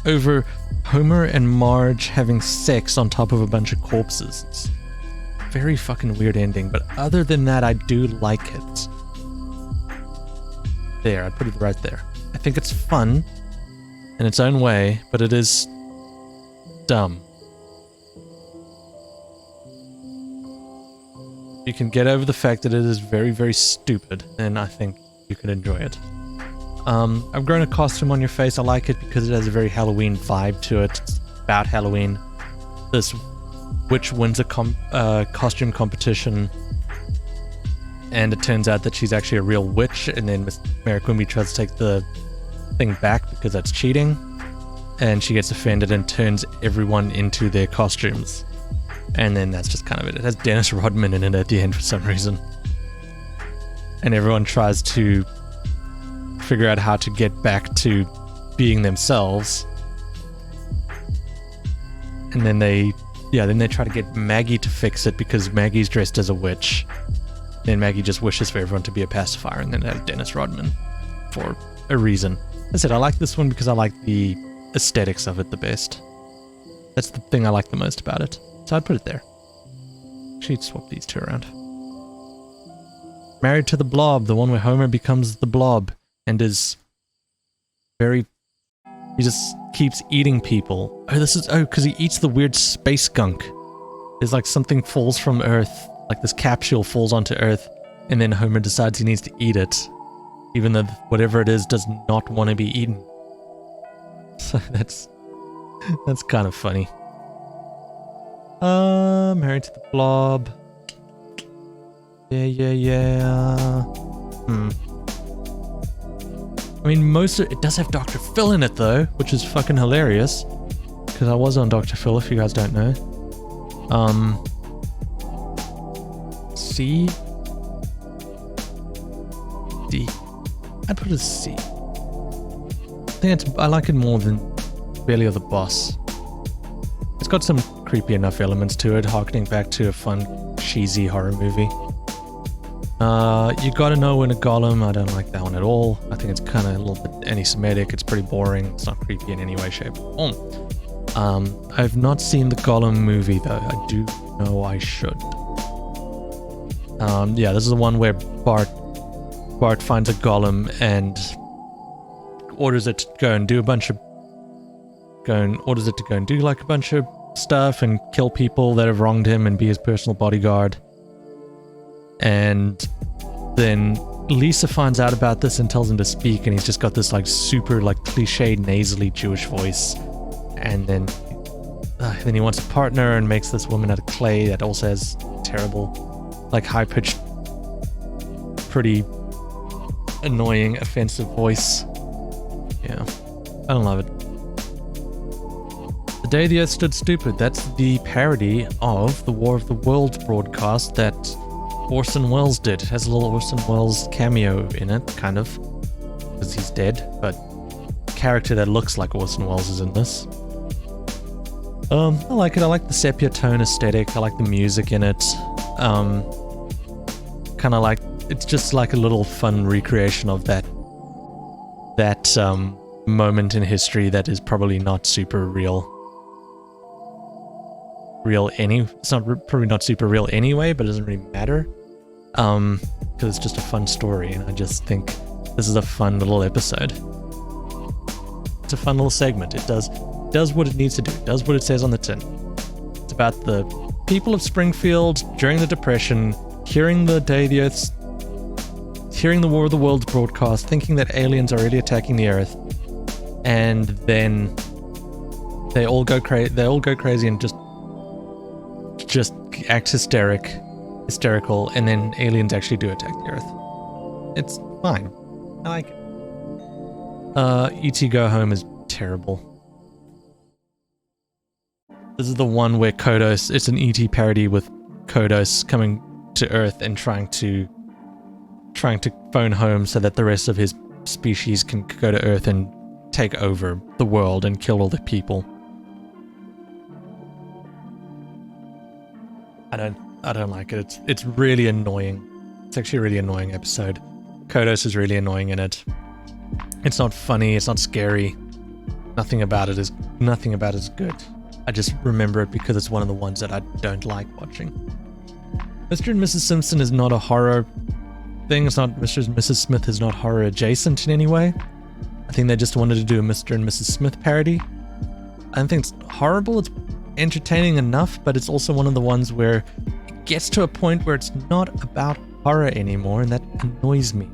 over Homer and Marge having sex on top of a bunch of corpses. It's a very fucking weird ending, but other than that, I do like it. There, I put it right there. I think it's fun in its own way, but it is dumb. You can get over the fact that it is very, very stupid, and I think you can enjoy it. I've grown a costume on your face. I like it because it has a very Halloween vibe to it. It's about Halloween. This witch wins a costume competition, and it turns out that she's actually a real witch, and then Mary Quimby tries to take the thing back because that's cheating, and she gets offended and turns everyone into their costumes. And then that's just kind of it. It has Dennis Rodman in it at the end for some reason. And everyone tries to figure out how to get back to being themselves. And then they try to get Maggie to fix it because Maggie's dressed as a witch. Then Maggie just wishes for everyone to be a pacifier, and then have Dennis Rodman for a reason. I said I like this one because I like the aesthetics of it the best. That's the thing I like the most about it. So I'd put it there. Actually, swap these two around. Married to the Blob, the one where Homer becomes the Blob and is very... He just keeps eating people. Because he eats the weird space gunk. There's like something falls from Earth, like this capsule falls onto Earth, and then Homer decides he needs to eat it, even though whatever it is does not want to be eaten. So that's kind of funny. Married to the Blob. Yeah. I mean, it does have Dr. Phil in it though, which is fucking hilarious. Because I was on Dr. Phil, if you guys don't know. C? D. I'd put it as C. I like it more than Belly of the Boss. It's got some creepy enough elements to it, harkening back to a fun, cheesy horror movie. You Gotta Know When a Golem, I don't like that one at all. I think it's kind of a little bit anti-Semitic, it's pretty boring, it's not creepy in any way, shape, or form. I've not seen the Golem movie though, I do know I should. Yeah, this is the one where Bart finds a golem and orders it to go and do a bunch of stuff and kill people that have wronged him and be his personal bodyguard. And then Lisa finds out about this and tells him to speak, and he's just got this like super like cliched nasally Jewish voice. And then he wants a partner and makes this woman out of clay that also has terrible, like high-pitched, pretty annoying, offensive voice. Yeah, I don't love it. The Day the Earth Stood Stupid, that's the parody of the War of the Worlds broadcast that Orson Welles did. It has a little Orson Welles cameo in it, kind of. because he's dead, but character that looks like Orson Welles is in this. I like it. I like the sepia tone aesthetic. I like the music in it. Kind of like, it's just like a little fun recreation of that moment in history that is probably not super real. It's not probably not super real anyway, but it doesn't really matter. Because it's just a fun story, and I just think this is a fun little episode. It's a fun little segment. It does what it needs to do. It does what it says on the tin. It's about the people of Springfield during the Depression, hearing the War of the Worlds broadcast, thinking that aliens are really attacking the Earth, and then they all go crazy and just act hysterical, and then aliens actually do attack the Earth. It's fine. I like it. E.T. Go Home is terrible. This is the one where Kodos, it's an E.T. parody with Kodos coming to Earth and trying to phone home so that the rest of his species can go to Earth and take over the world and kill all the people. I don't like it. It's really annoying. It's actually a really annoying episode. Kodos is really annoying in it. It's not funny, it's not scary. Nothing about it is good. I just remember it because it's one of the ones that I don't like watching. Mr. and Mrs. Simpson is not a horror thing. It's not Mr. and Mrs. Smith is not horror adjacent in any way. I think they just wanted to do a Mr. and Mrs. Smith parody. I don't think it's horrible, it's entertaining enough, but it's also one of the ones where it gets to a point where it's not about horror anymore, and that annoys me.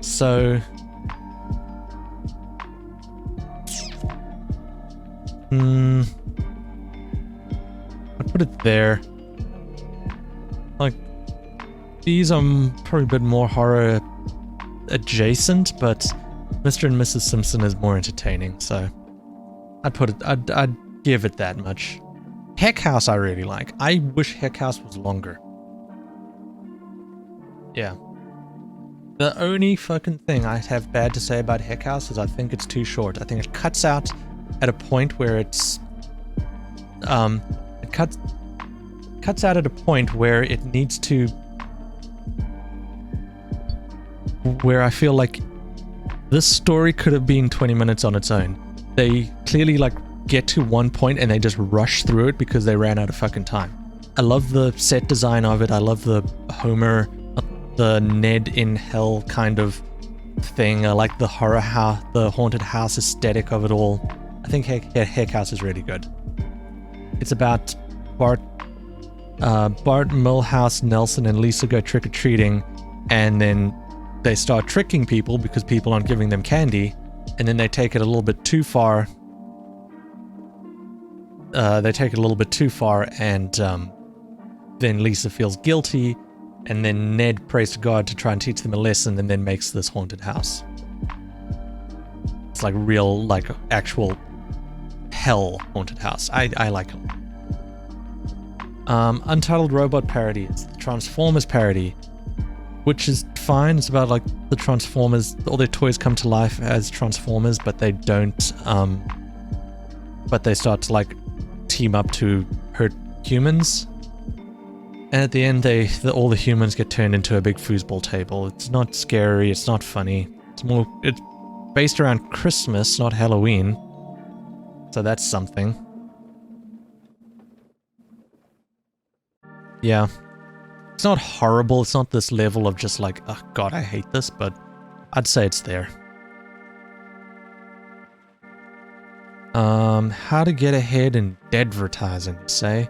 So I'd put it there. Like, these are probably a bit more horror adjacent, but Mr. and Mrs. Simpson is more entertaining, so I'd give it that much. Heck House I really like. I wish Heck House was longer. Yeah. The only fucking thing I have bad to say about Heck House is I think it's too short. I think it cuts out at a point where it's it cuts out at a point where it needs to, where I feel like this story could have been 20 minutes on its own. They clearly like get to one point and they just rush through it because they ran out of fucking time. I love the set design of it. I love the Homer, the Ned in hell kind of thing. I like the horror house, the haunted house aesthetic of it all. I think Heck House is really good. It's about Bart, Milhouse, Nelson, and Lisa go trick-or-treating, and then they start tricking people because people aren't giving them candy, and then they take it a little bit too far. And then Lisa feels guilty, and then Ned prays to God to try and teach them a lesson, and then makes this haunted house. It's like real, like actual hell haunted house. I like it. Untitled Robot Parody. It's the Transformers parody, which is fine. It's about like the Transformers, all their toys come to life as Transformers, but they don't, but they start to like team up to hurt humans. And at the end, all the humans get turned into a big foosball table. It's not scary, it's not funny. It's based around Christmas, not Halloween. So that's something. Yeah. It's not horrible, it's not this level of just like, oh god, I hate this, but I'd say it's there. How to get ahead in advertising, you say?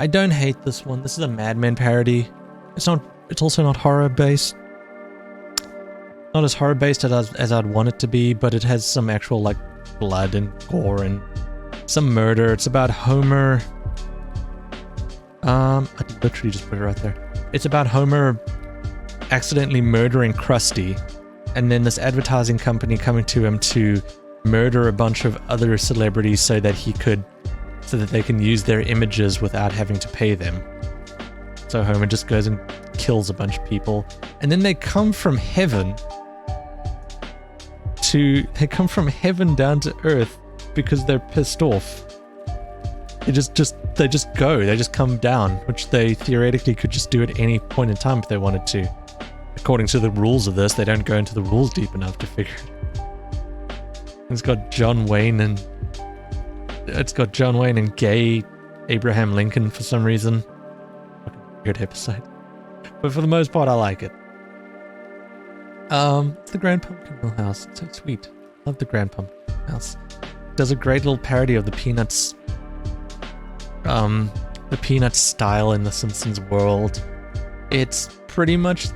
I don't hate this one. This is a Mad Men parody. It's also not horror based. Not as horror based as I'd want it to be, but it has some actual like blood and gore and some murder. It's about Homer. I literally just put it right there. It's about Homer accidentally murdering Krusty, and then this advertising company coming to him to murder a bunch of other celebrities so that they can use their images without having to pay them. So Homer just goes and kills a bunch of people, and then they come from heaven from heaven down to earth because they're pissed off. They just go. They just come down, which they theoretically could just do at any point in time if they wanted to. According to the rules of this, they don't go into the rules deep enough to figure it. It's got John Wayne and gay Abraham Lincoln for some reason. Fucking weird episode. But for the most part, I like it. It's the Grand Pumpkin Millhouse. It's so sweet. Love the Grand Pumpkin Millhouse. Does a great little parody of the Peanuts. The Peanuts style in the Simpsons world. It's pretty much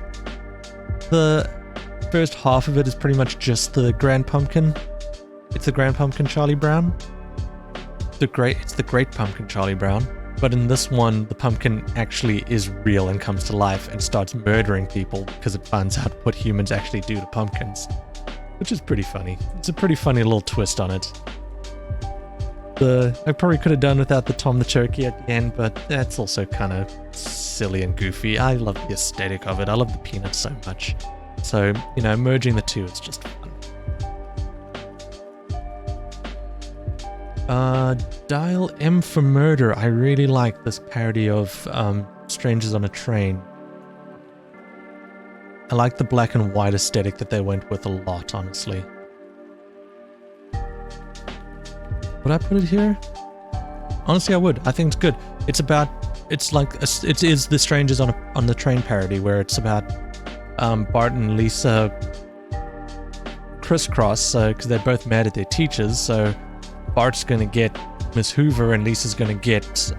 the first half of it is pretty much just the Grand Pumpkin. It's the Grand Pumpkin Charlie Brown. It's the Great Pumpkin Charlie Brown. But in this one, the pumpkin actually is real and comes to life and starts murdering people because it finds out what humans actually do to pumpkins. Which is pretty funny. It's a pretty funny little twist on it. I probably could have done without the Tom the Turkey at the end, but that's also kind of silly and goofy. I love the aesthetic of it. I love the Peanuts so much. So, merging the two is just fun. Dial M for Murder. I really like this parody of Strangers on a Train. I like the black and white aesthetic that they went with a lot, honestly. Would I put it here? Honestly, I would. I think it's good. It is the Strangers on the Train parody, where it's about Bart and Lisa crisscross, because they're both mad at their teachers. So Bart's gonna get Miss Hoover, and Lisa's gonna get what's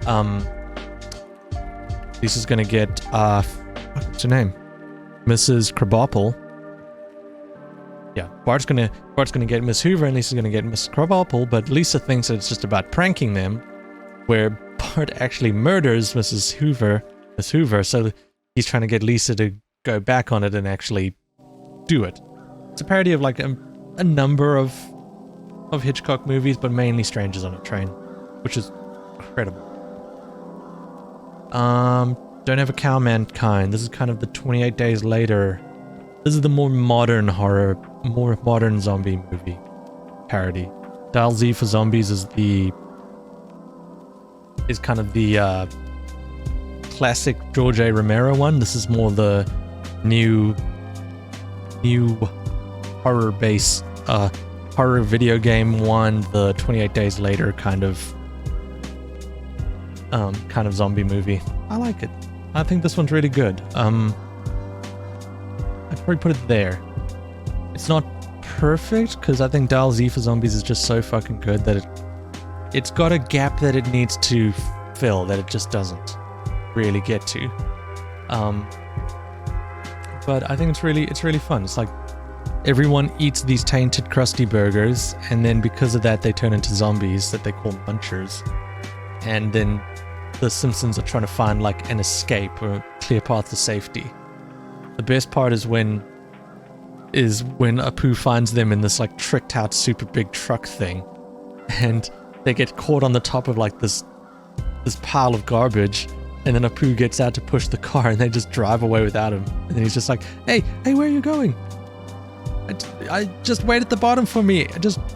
her name? Mrs. Krabappel. Yeah, Bart's gonna get Miss Hoover and Lisa's gonna get Miss Krabappel, but Lisa thinks that it's just about pranking them, where Bart actually murders Miss Hoover, so he's trying to get Lisa to go back on it and actually do it. It's a parody of like a number of Hitchcock movies, but mainly Strangers on a Train, which is incredible. Don't Have a Cow Mankind. This is kind of the 28 Days Later. This is the more modern horror, more modern zombie movie parody. Dial Z for Zombies is kind of the classic George A. Romero one. This is more the new horror base, horror video game one. The 28 Days Later kind of zombie movie. I like it. I think this one's really good. I'd probably put it there. It's not perfect, because I think Dial Z for Zombies is just so fucking good that it's got a gap that it needs to fill that it just doesn't really get to. But I think it's really fun. It's like everyone eats these tainted crusty burgers, and then because of that they turn into zombies that they call munchers. And then the Simpsons are trying to find like an escape or a clear path to safety. The best part is when Apu finds them in this like tricked out super big truck thing, and they get caught on the top of like this pile of garbage, and then Apu gets out to push the car, and they just drive away without him. And then he's just like, hey, where are you going? I just wait at the bottom for me.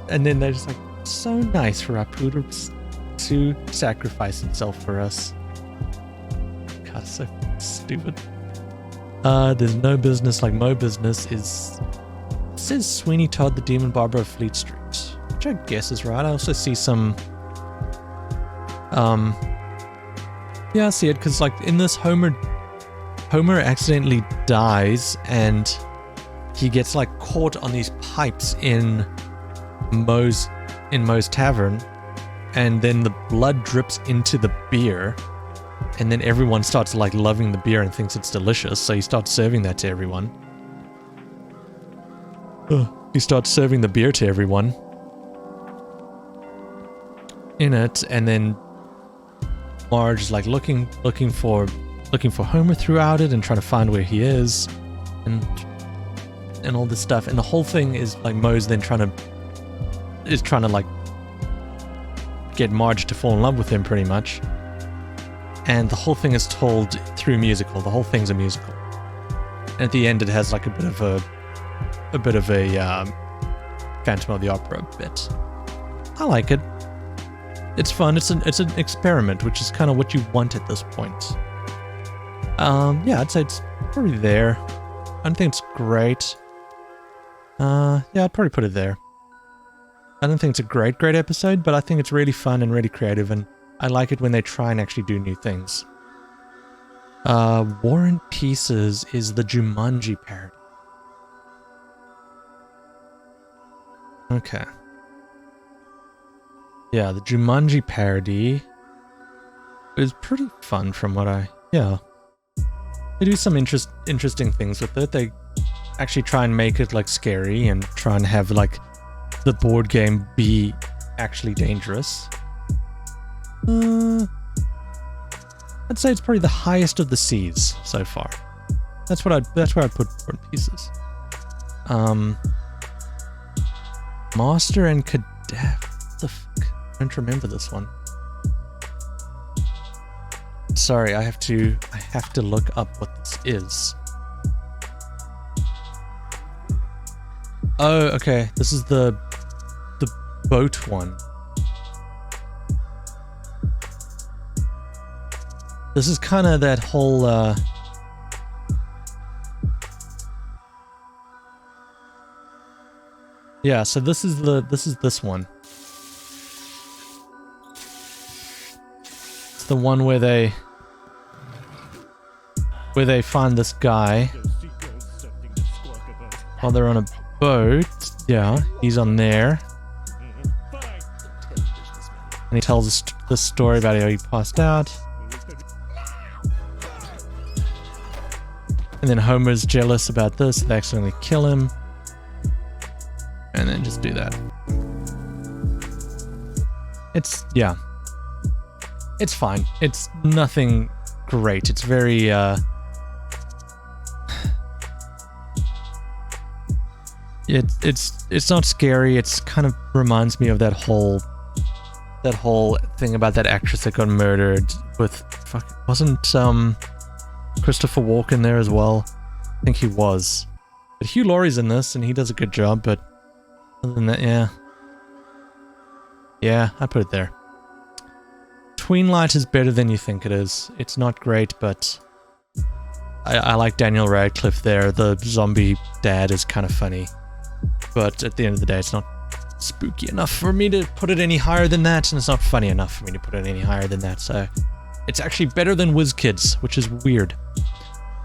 And then they're just like, so nice for Apu to sacrifice himself for us. God, so stupid. There's No Business Like Mo Business says Sweeney Todd the Demon Barber of Fleet Street, which I guess is right. I also see some yeah, I see it, because like in this Homer accidentally dies, and he gets like caught on these pipes in Moe's tavern, and then the blood drips into the beer. And then everyone starts like loving the beer and thinks it's delicious, so he starts serving that to everyone. He starts serving the beer to everyone in it, and then Marge is like looking for Homer throughout it and trying to find where he is, and all this stuff. And the whole thing is like Moe's then trying to like get Marge to fall in love with him, pretty much. And the whole thing is told through musical. The whole thing's a musical. And at the end, it has like a bit of a Phantom of the Opera bit. I like it. It's fun. It's an experiment, which is kind of what you want at this point. Yeah, I'd say it's probably there. I don't think it's great. Yeah, I'd probably put it there. I don't think it's a great episode, but I think it's really fun and really creative, and I like it when they try and actually do new things. War and Pieces is the Jumanji parody. Okay. Yeah, the Jumanji parody is pretty fun from what yeah. They do some interesting things with it. They actually try and make it like scary and try and have like the board game be actually dangerous. I'd say it's probably the highest of the C's so far. That's where I'd put War and Pieces. Master and Cadaver. What the fuck? I don't remember this one. Sorry, I have to look up what this is. Oh, okay. This is the boat one. This is kind of that whole yeah, so this is this one. It's the one where they find this guy while they're on a boat. Yeah, he's on there. And he tells us the story about how he passed out. And then Homer's jealous about this, they accidentally kill him. And then just do that. Yeah. It's fine. It's nothing great. It's very, It's not scary. It's kind of reminds me of that whole thing about that actress that got murdered with, wasn't, Christopher Walken there as well? I think he was. But Hugh Laurie's in this, and he does a good job, but other than that, yeah. Yeah, I put it there. Tweenlight is better than you think it is. It's not great, but I like Daniel Radcliffe there. The zombie dad is kind of funny. But at the end of the day, it's not spooky enough for me to put it any higher than that, and it's not funny enough for me to put it any higher than that, so it's actually better than WizKids, which is weird.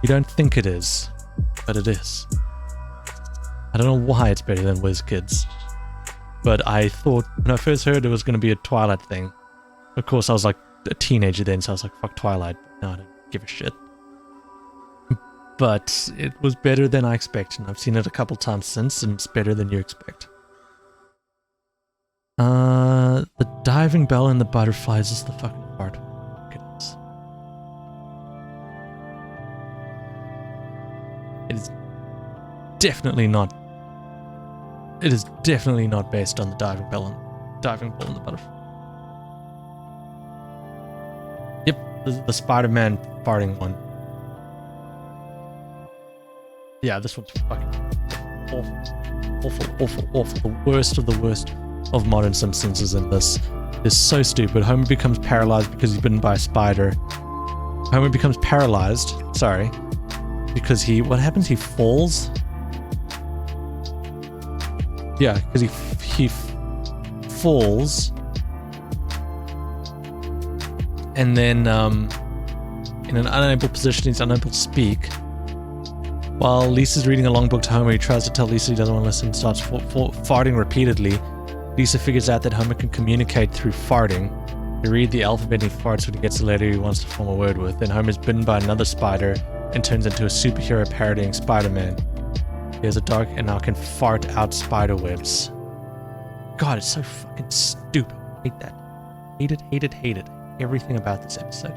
You don't think it is, but it is. I don't know why it's better than WizKids, but I thought when I first heard it was going to be a Twilight thing. Of course, I was like a teenager then, so I was like, fuck Twilight. No, I don't give a shit. But it was better than I expected, and I've seen it a couple times since, and it's better than you expect. The diving bell and the butterflies is the fucking part. It is definitely not. It is definitely not based on the diving bell and the butterfly. Yep, this is the Spider-Man farting one. Yeah, this one's fucking awful. The worst of modern Simpsons is in this. It's so stupid. Homer becomes paralyzed because he's bitten by a spider. Homer becomes paralyzed. Sorry. Because what happens? He falls? Yeah, because he falls. And then, in an unable position, he's unable to speak. While Lisa's reading a long book to Homer, he tries to tell Lisa he doesn't want to listen and starts farting repeatedly. Lisa figures out that Homer can communicate through farting. They read the alphabet and he farts when he gets a letter he wants to form a word with. Then Homer's bitten by another spider and turns into a superhero parodying Spider-Man. He has a dog and now can fart out spider webs. God, it's so fucking stupid. I hate that. Hate it. Everything about this episode.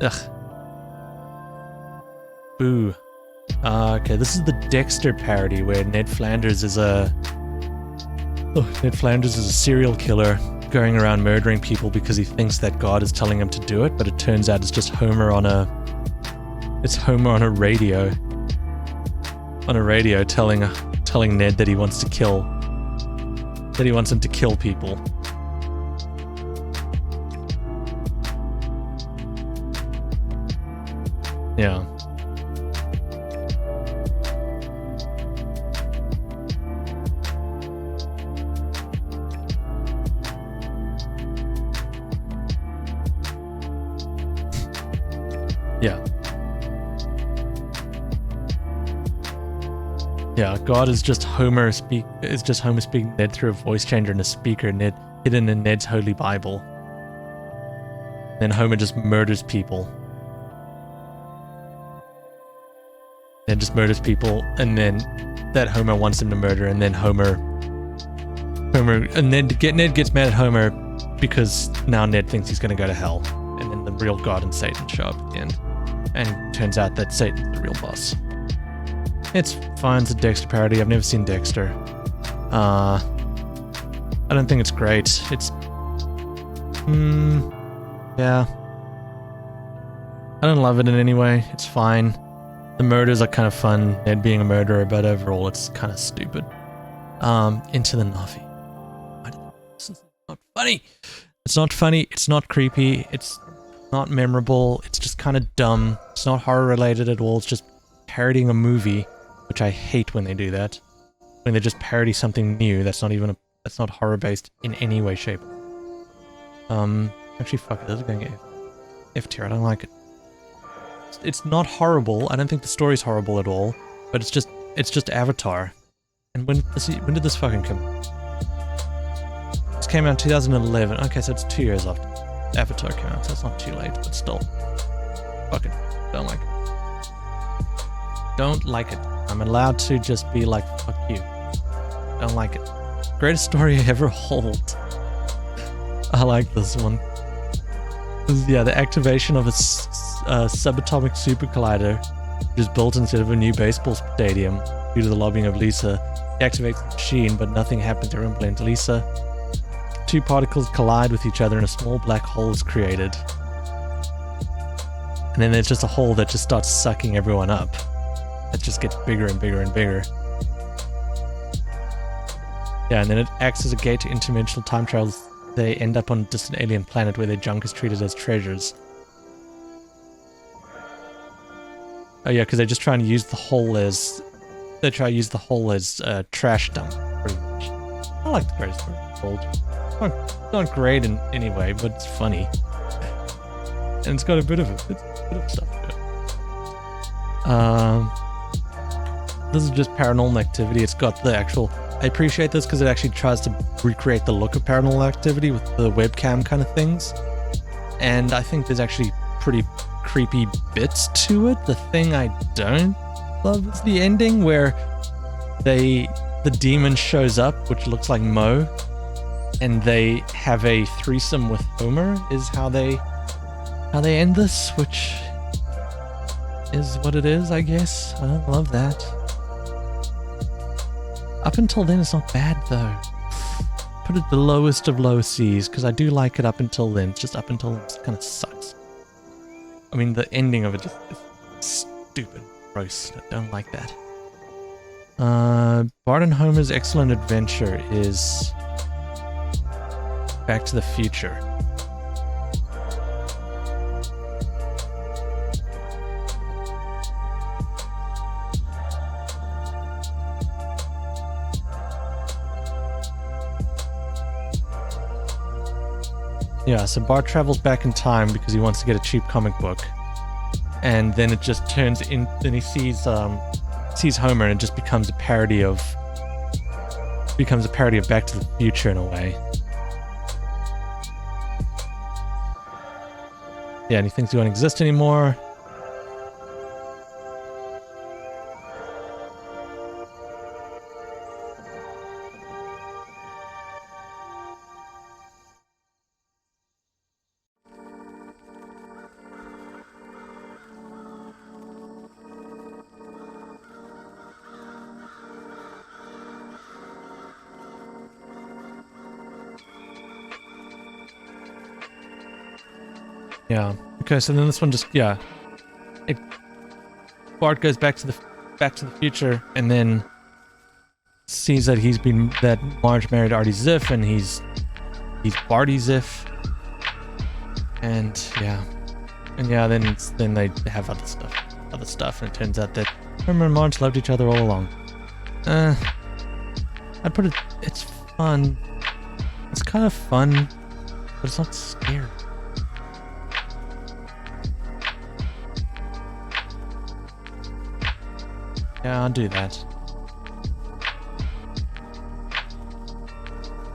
Ugh. Boo. Okay, this is the Dexter parody where Ned Flanders is a serial killer going around murdering people because he thinks that God is telling him to do it, but it turns out it's just Homer on a radio telling telling Ned that he wants to kill, that he wants him to kill people. Yeah. Yeah. Yeah, God is just Homer speaking Ned through a voice changer and a speaker hidden in Ned's holy Bible. Then Homer just murders people. Ned just murders people, and then that Homer wants him to murder, and then Ned gets mad at Homer because now Ned thinks he's going to go to hell, and then the real God and Satan show up at the end, and it turns out that Satan's the real boss. It's fine. It's a Dexter parody. I've never seen Dexter. I don't think it's great. It's yeah. I don't love it in any way. It's fine. The murders are kind of fun, Ned being a murderer, but overall it's kind of stupid. Into the Navi. This is not funny. It's not funny, it's not creepy, it's not memorable, it's just kind of dumb. It's not horror related at all, it's just parodying a movie, which I hate when they do that. When they just parody something new that's not horror based in any way, shape. Actually fuck it, this is going F tier, I don't like it. It's not horrible. I don't think the story's horrible at all, but it's just Avatar. And when did this fucking come out? This came out in 2011. Okay, so it's 2 years after Avatar came out, so it's not too late, but still. Fucking don't like it. Don't like it. I'm allowed to just be like, fuck you. Don't like it. Greatest story ever hold. I like this one. Yeah, the activation of a subatomic super collider, which is built instead of a new baseball stadium due to the lobbying of Lisa. It activates the machine, but nothing happens to implant Lisa. Two particles collide with each other and a small black hole is created. And then there's just a hole that just starts sucking everyone up. It just gets bigger and bigger and bigger. Yeah, and then it acts as a gate to interdimensional time travel. They end up on a distant alien planet where their junk is treated as treasures. Oh yeah, because they're just trying to use the hole as... They try to use the hole as a trash dump, pretty much. I like the greatest story told. Not great in any way, but it's funny. And it's got a bit of stuff to it. This is just Paranormal Activity. It's got the actual... I appreciate this because it actually tries to recreate the look of Paranormal Activity with the webcam kind of things. And I think there's actually pretty creepy bits to it. The thing I don't love is the ending where the demon shows up, which looks like Mo, and they have a threesome with Homer, is how they end this, which is what it is, I guess. I don't love that. Up until then, it's not bad, though. Put it the lowest of low C's, because I do like it up until then. It's just up until then, it kind of sucks. I mean, the ending of it just is stupid. Gross. I don't like that. Bart and Homer's Excellent Adventure is Back to the Future. Yeah, so Bart travels back in time because he wants to get a cheap comic book. And then it just turns in, then he sees Homer and it just becomes a parody of Back to the Future in a way. Yeah, and he thinks he won't exist anymore. Yeah. Okay, so then this one just, yeah. Bart goes back to the future, and then sees that Marge married Artie Ziff, and he's Barty Ziff, and yeah, then they have other stuff, and it turns out that Homer and Marge loved each other all along. I'd put it. It's fun. It's kind of fun, but it's not scary. Yeah, I'll do that.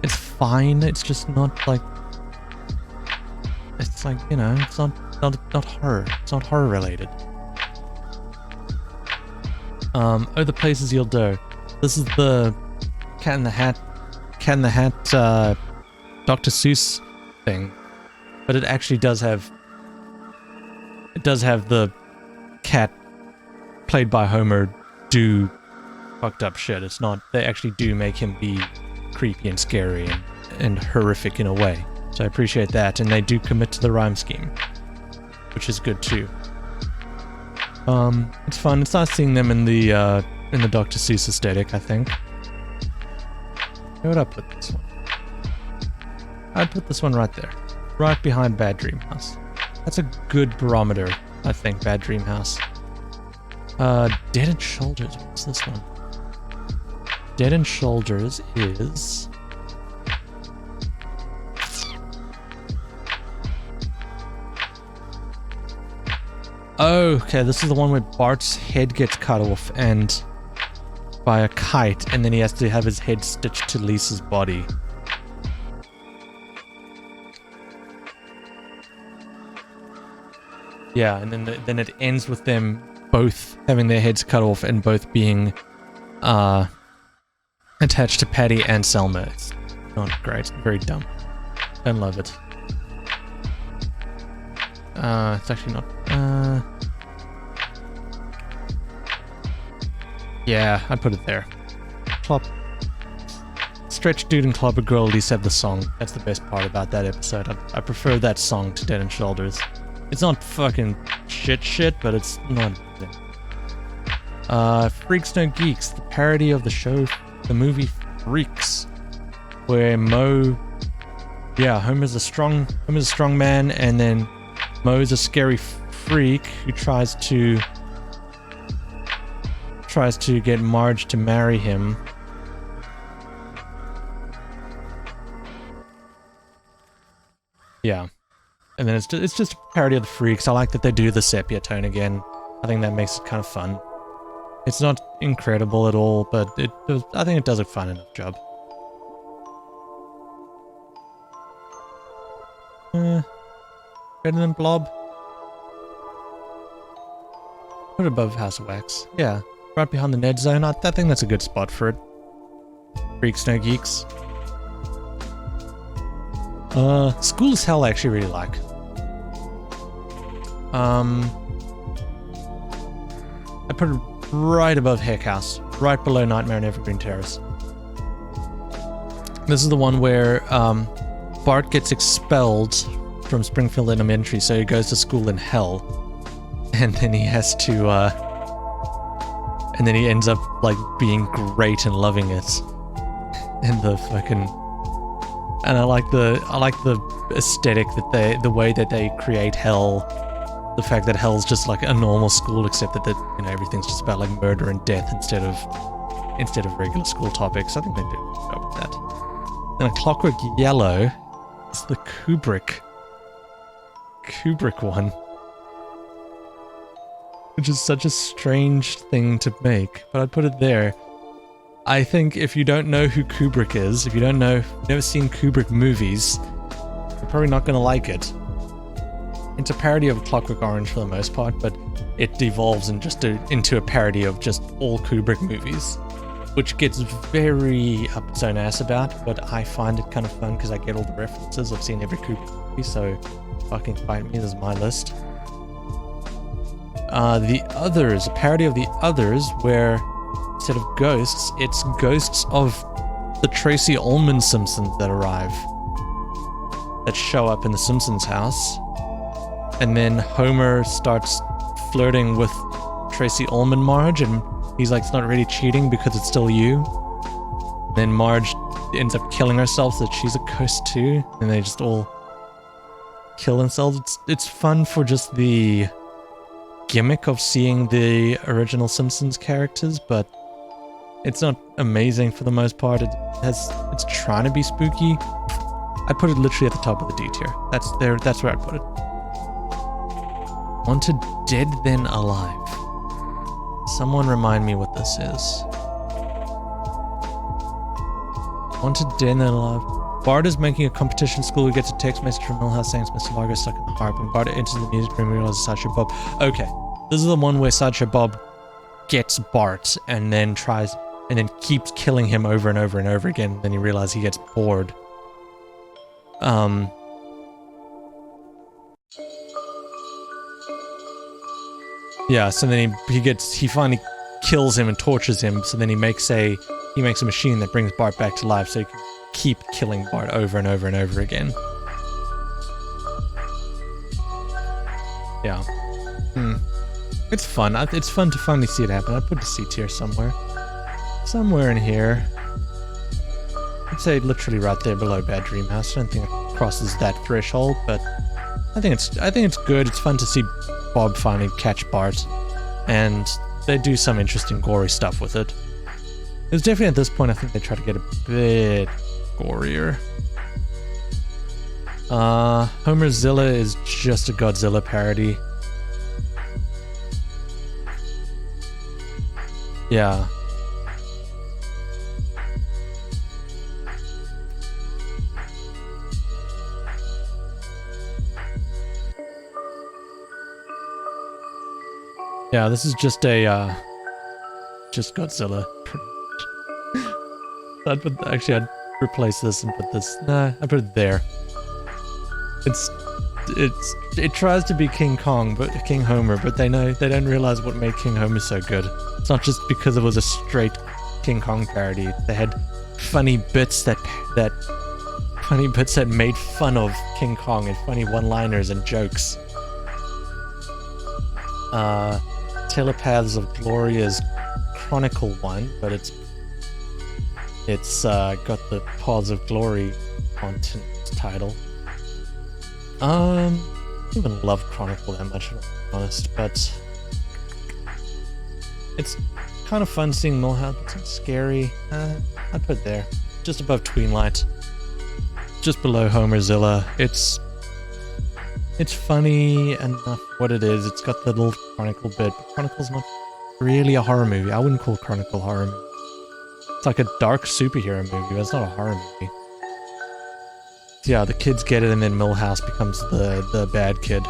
It's fine, it's just not like... It's like, you know, it's not horror. It's not horror related. Oh, the places you'll do. This is the Cat in the Hat, Dr. Seuss thing. But it actually does have... It does have the cat played by Homer do fucked up shit. It's not... They actually do make him be creepy and scary and horrific in a way. So I appreciate that, and they do commit to the rhyme scheme, which is good too. It's fun. It's nice seeing them in the Dr. Seuss aesthetic, I think. Where would I put this one? I'd put this one right there, right behind Bad Dream House. That's a good barometer, I think. Bad Dream House. Dead and Shoulders. What's this one? Dead and Shoulders is... Oh, okay, this is the one where Bart's head gets cut off and by a kite, and then he has to have his head stitched to Lisa's body. Yeah, and then it ends with them both having their heads cut off and both being attached to Patty and Selma. It's not great. Very dumb. Don't love it. It's actually not... Yeah, I'd put it there. Stretch Dude and Clobber Girl at least have the song. That's the best part about that episode. I prefer that song to Dead and Shoulders. It's not fucking shit, but it's not... Freaks No Geeks, the parody of the show, the movie Freaks, where Moe... Yeah, Homer's a strong man, and then Moe's a scary freak who tries to get Marge to marry him. Yeah. And then it's just a parody of the Freaks. I like that they do the sepia tone again. I think that makes it kind of fun. It's not incredible at all, but I think it does a fun enough job. Better than Blob? Put it above House of Wax. Yeah, right behind the Ned Zone. I think that's a good spot for it. Freaks No Geeks. School is Hell I actually really like. I put it right above Heck House, right below Nightmare on Evergreen Terrace. This is the one where Bart gets expelled from Springfield Elementary, so he goes to school in hell, and then he has to, and then he ends up like being great and loving it, and the fucking. And I like the aesthetic that the way that they create hell, the fact that hell's just like a normal school, except that everything's just about like murder and death instead of regular school topics. I think they do a good job with that. And A Clockwork Yellow is the Kubrick one, which is such a strange thing to make, but I'd put it there. I think if you don't know who Kubrick is, if you've never seen Kubrick movies, you're probably not going to like it. It's a parody of Clockwork Orange for the most part, but it devolves into a parody of just all Kubrick movies, which gets very up its own ass about, but I find it kind of fun because I get all the references. I've seen every Kubrick movie, so fucking fight me, this is my list. The Others, a parody of The Others, where instead of ghosts, it's ghosts of the Tracy Ullman Simpsons that show up in the Simpsons house. And then Homer starts flirting with Tracy Ullman Marge, and he's like, it's not really cheating because it's still you. Then Marge ends up killing herself so that she's a ghost too, and they just all kill themselves. It's fun for just the gimmick of seeing the original Simpsons characters, but it's not amazing for the most part. It's trying to be spooky. I'd put it literally at the top of the D tier. That's where I'd put it. On to Dead Then Alive. Someone remind me what this is. On to Dead Then Alive. Bart is making a competition school. He gets a text message from Milhouse saying it's Mr. Largo stuck in the harp. When Bart enters the music room, he realizes Sideshow Bob. Okay, this is the one where Sideshow Bob gets Bart and then keeps killing him over and over and over again. Then you realize he gets bored. Yeah, so then he finally kills him and tortures him, so then he makes a machine that brings Bart back to life so he can keep killing Bart over and over and over again. Yeah. It's fun. It's fun to finally see it happen. I'd put the C tier somewhere. Somewhere in here. I'd say literally right there below Bad Dream House. I don't think it crosses that threshold, but I think it's good. It's fun to see Bob finally catch Bart, and they do some interesting gory stuff with it. It was definitely at this point I think they try to get a bit gorier. Homerzilla is just a Godzilla parody. Yeah. Yeah, this is just just Godzilla. I'd replace this and put this. Nah, I put it there. It tries to be King Kong, but King Homer, but they don't realize what made King Homer so good. It's not just because it was a straight King Kong parody. They had funny bits that made fun of King Kong and funny one-liners and jokes. Telepaths of Glory is Chronicle 1, but it's got the Paths of Glory content title. I don't even love Chronicle that much, to be honest, but it's kind of fun seeing Milhouse. It's scary. I'd put it there, just above Tweenlight, just below Homerzilla. It's funny enough what it is. It's got the little Chronicle bit, but Chronicle's not really a horror movie. I wouldn't call Chronicle a horror movie. It's like a dark superhero movie, but it's not a horror movie. So yeah, the kids get it, and then Milhouse becomes the bad kid.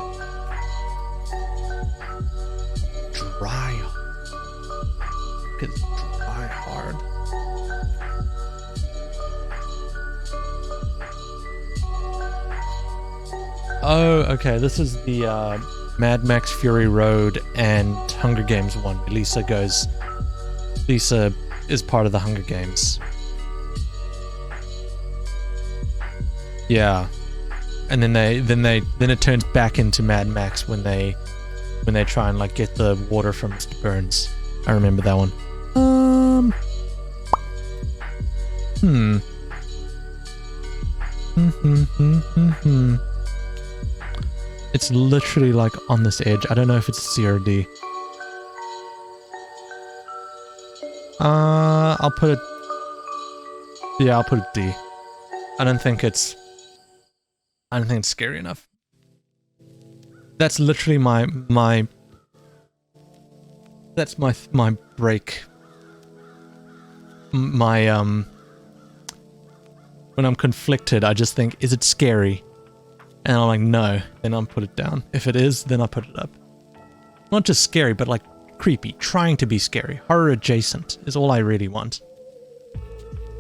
Dry. Look at Dry Hard. Oh, okay. This is the Mad Max Fury Road and Hunger Games one. Lisa is part of the Hunger Games. Yeah, and then it turns back into Mad Max when they try and like get the water from Mr. Burns. I remember that one. It's literally like on this edge. I don't know if it's C or D. I'll put it. Yeah, I'll put it D. I don't think it's scary enough. That's literally my break. When I'm conflicted, I just think, is it scary? And I'm like, no, then I'll put it down. If it is, then I'll put it up. Not just scary, but like creepy, trying to be scary. Horror adjacent is all I really want.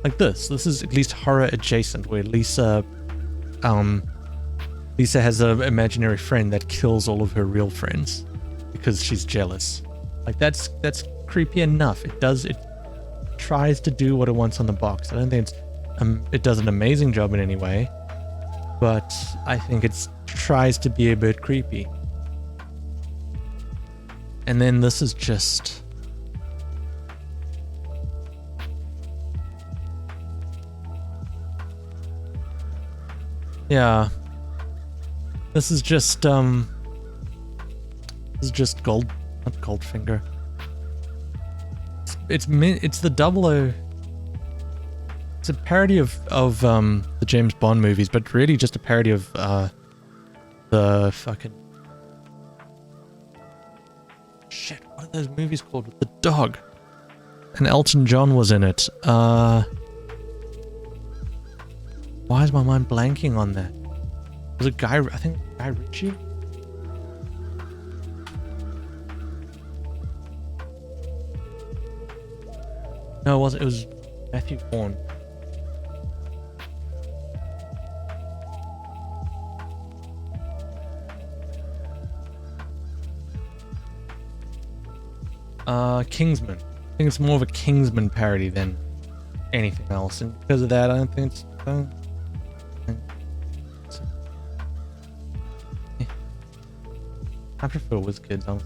Like this is at least horror adjacent, where Lisa has an imaginary friend that kills all of her real friends because she's jealous. Like that's creepy enough. It tries to do what it wants on the box. I don't think it does an amazing job in any way, but I think it tries to be a bit creepy. And then this is just Yeah. This is just Gold, not Goldfinger. It's the 00. It's a parody of the James Bond movies, but really just a parody of the fucking shit. What are those movies called with the dog? And Elton John was in it. Why is my mind blanking on that? Was it Guy Ritchie? No, it wasn't. It was Matthew Vaughn. Kingsman. I think it's more of a Kingsman parody than anything else, and because of that, I don't think it's. I prefer WizKids.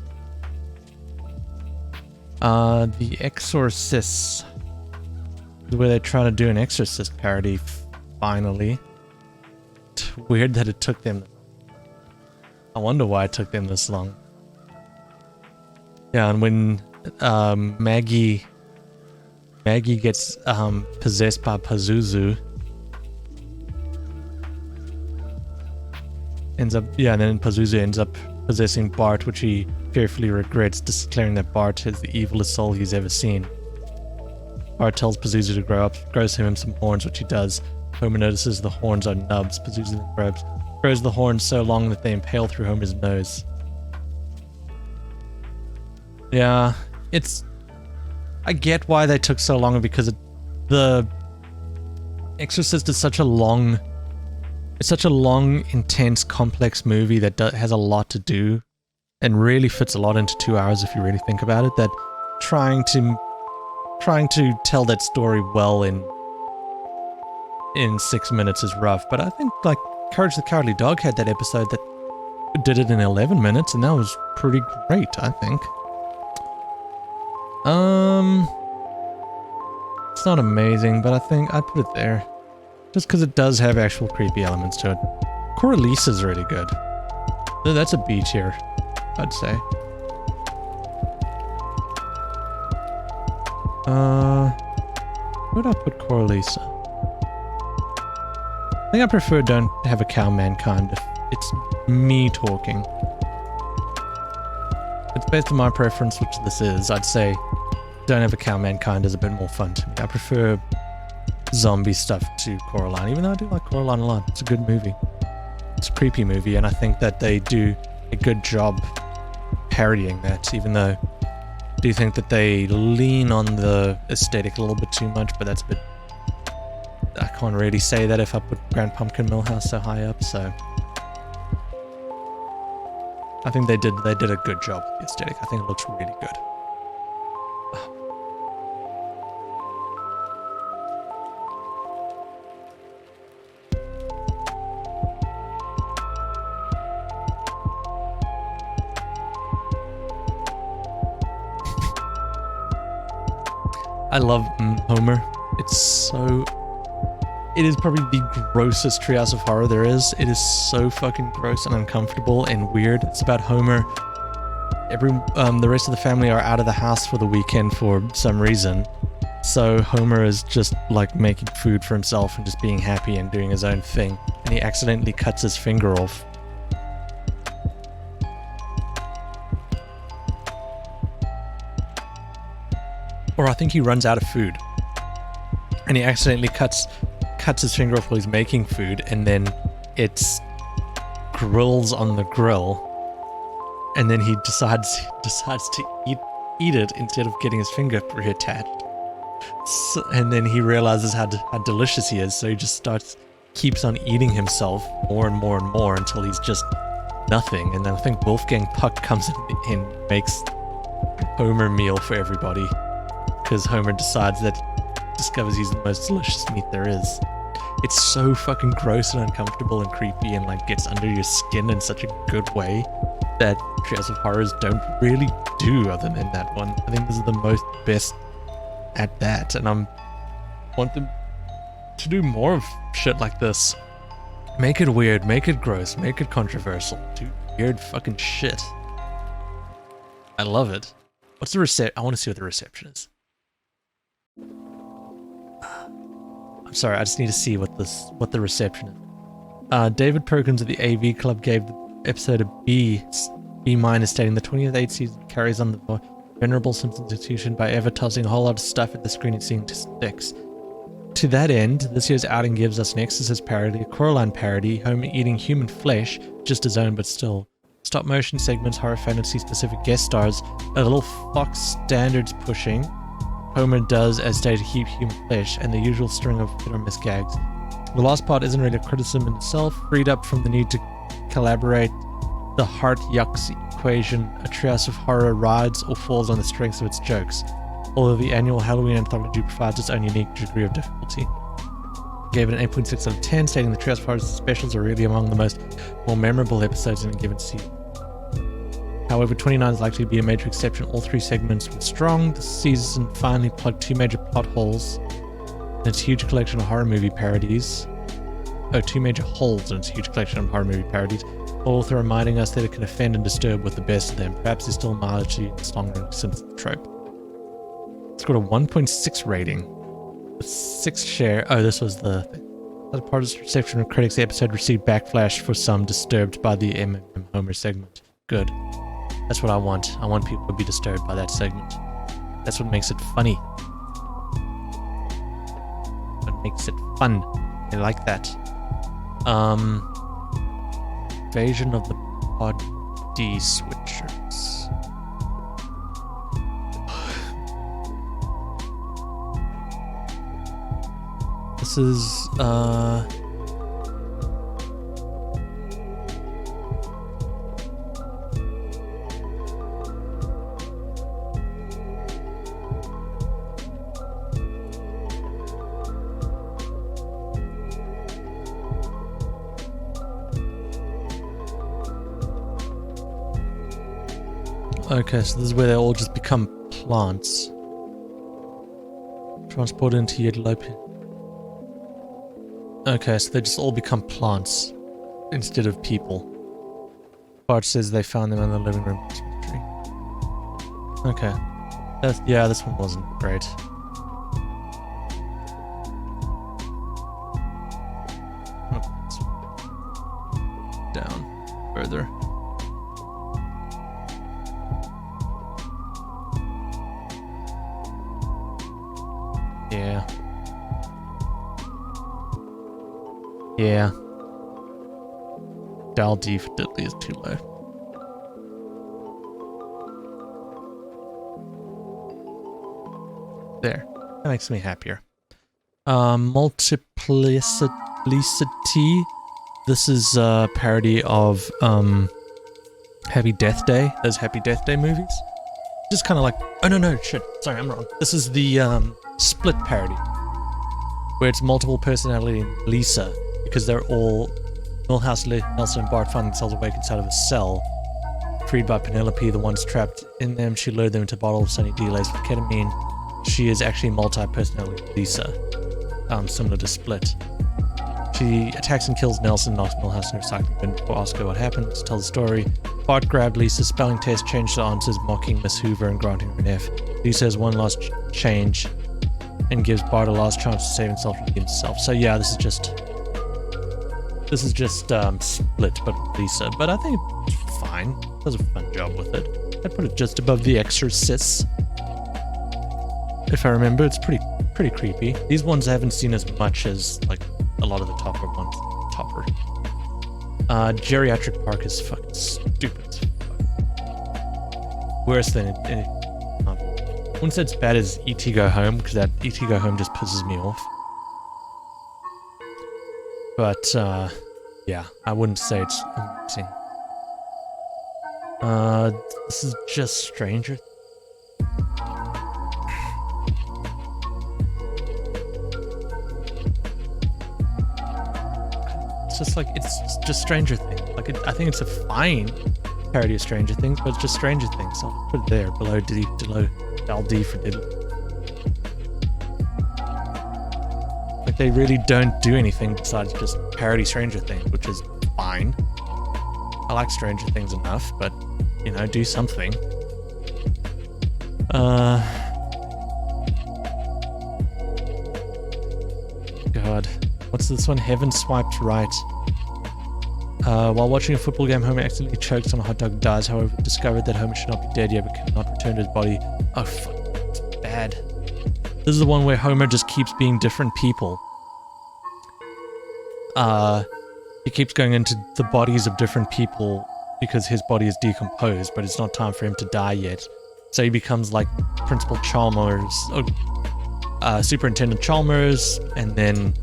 The Exorcists is where they're trying to do an Exorcist parody. Finally, it's weird that it took them. I wonder why it took them this long. Yeah, and when Maggie gets possessed by Pazuzu, and then Pazuzu ends up possessing Bart, which he fearfully regrets, declaring that Bart is the evilest soul he's ever seen. Bart tells Pazuzu to grows him some horns, which he does. Homer notices the horns are nubs. Pazuzu then grows the horns so long that they impale through Homer's nose. Yeah, I get why they took so long, because the Exorcist is such a long, intense, complex movie that has a lot to do, and really fits a lot into 2 hours if you really think about it. That trying to tell that story well in 6 minutes is rough. But I think like Courage the Cowardly Dog had that episode that did it in 11 minutes, and that was pretty great, I think. It's not amazing, but I think I'd put it there. Just because it does have actual creepy elements to it. Coralise is really good. That's a B tier, I'd say. Where'd I put Coralise? I think I prefer Don't Have a Cow Mankind if it's me talking. It's based on my preference, which this is. I'd say Don't Have a Cow Mankind is a bit more fun to me. I prefer zombie stuff to Coraline, even though I do like Coraline a lot. It's a good movie. It's a creepy movie, and I think that they do a good job parodying that, even though I do think that they lean on the aesthetic a little bit too much, but that's a bit... I can't really say that if I put Grand Pumpkin Millhouse so high up, so... I think they did a good job with the aesthetic. I think it looks really good. I love Homer. It is probably the grossest Treehouse of Horror there is. It is so fucking gross and uncomfortable and weird. It's about Homer. The rest of the family are out of the house for the weekend for some reason. So Homer is just like making food for himself and just being happy and doing his own thing. And he accidentally cuts his finger off. Or I think he runs out of food. And he accidentally cuts his finger off while he's making food, and then it's grills on the grill. And then he decides to eat it instead of getting his finger reattached. So, and then he realizes how delicious he is, so he just keeps on eating himself more and more and more until he's just nothing. And then I think Wolfgang Puck comes in and makes Homer meal for everybody, because Homer discovers he's the most delicious meat there is. It's so fucking gross and uncomfortable and creepy and like gets under your skin in such a good way that Treehouse of Horrors don't really do other than that one. I think this is the best at that, and I want them to do more of shit like this. Make it weird, make it gross, make it controversial. Do weird fucking shit. I love it. What's the I want to see what the reception is. I'm sorry, I just need to see what the reception is. David Perkins of the AV Club gave the episode a B minus, stating the 28th season carries on the venerable Simpsons institution by advertising a whole lot of stuff at the screen and seeing to sticks. To that end, this year's outing gives us an Exorcist parody, a Coraline parody, Homer eating human flesh, just his own but still, stop motion segments, horror fantasy specific guest stars, a little Fox standards pushing, Homer does as stated heap human flesh, and the usual string of hit or miss gags. The last part isn't really a criticism in itself, freed up from the need to collaborate the heart yucks equation. A Treehouse of Horror rides or falls on the strengths of its jokes, although the annual Halloween anthology provides its own unique degree of difficulty. Gave it an 8.6 out of 10, stating the Treehouse of Horror specials are really among the more memorable episodes in a given season. However, 29 is likely to be a major exception. All three segments were strong. The season finally plugged two major plot holes in its huge collection of horror movie parodies. Two major holes in its huge collection of horror movie parodies. All through reminding us that it can offend and disturb with the best of them. Perhaps there's still mileage to its long-running Simpsons trope. It's got a 1.6 rating. A 6 share. Oh, this was the thing. As part of its reception of critics, the episode received backlash for some disturbed by the Homer segment. Good. That's what I want. I want people to be disturbed by that segment. That's what makes it funny. What makes it fun. I like that. Invasion of the parody switchers. This is okay, so this is where they all just become plants. Transported into Yedlope. Okay, so they just all become plants instead of people. Bart says they found them in the living room Christmas tree. Okay. Yeah, this one wasn't great. Down further. Yeah. Yeah. Dial D for Diddley is too low. There. That makes me happier. Multiplicity. This is a parody of Happy Death Day. Those Happy Death Day movies. Just kind of like... Oh, no, shit. Sorry, I'm wrong. This is the Split parody. Where it's multiple personality and Lisa. Because they're all... Milhouse, Nelson, and Bart find themselves awake inside of a cell. Freed by Penelope, the ones trapped in them. She lured them into a bottle of Sunny D laced with ketamine. She is actually multi-personality Lisa. Similar to Split. She attacks and kills Nelson, knocks Milhouse in her recycling bin before asks her what happened. To tell the story, Bart grabbed Lisa's spelling test, changed the answers, mocking Miss Hoover and granting her an F. Lisa has one last change and gives Bart a last chance to save himself and himself. So yeah, this is just Split, but Lisa. But I think it's fine. It does a fun job with it. I put it just above The Exorcist. If I remember, it's pretty creepy. These ones I haven't seen as much as like a lot of the topper ones. Geriatric Park is fucking stupid. Worse than it. I wouldn't say it's bad as E.T. Go Home, because that E.T. Go Home just pisses me off. But, yeah, I wouldn't say it's amazing. This is just Stranger. It's just like, it's just Stranger Things. Like, I think it's a fine parody of Stranger Things, but it's just Stranger Things. So I'll put it there, below Diddle D for Diddle. Like, they really don't do anything besides just parody Stranger Things, which is fine. I like Stranger Things enough, but, you know, do something. God. What's this one? Heaven swiped right. While watching a football game, Homer accidentally chokes on a hot dog and dies. However, discovered that Homer should not be dead yet, but cannot return to his body. Oh, fuck. It's bad. This is the one where Homer just keeps being different people. He keeps going into the bodies of different people because his body is decomposed, but it's not time for him to die yet. So he becomes like Principal Chalmers, or Superintendent Chalmers, and then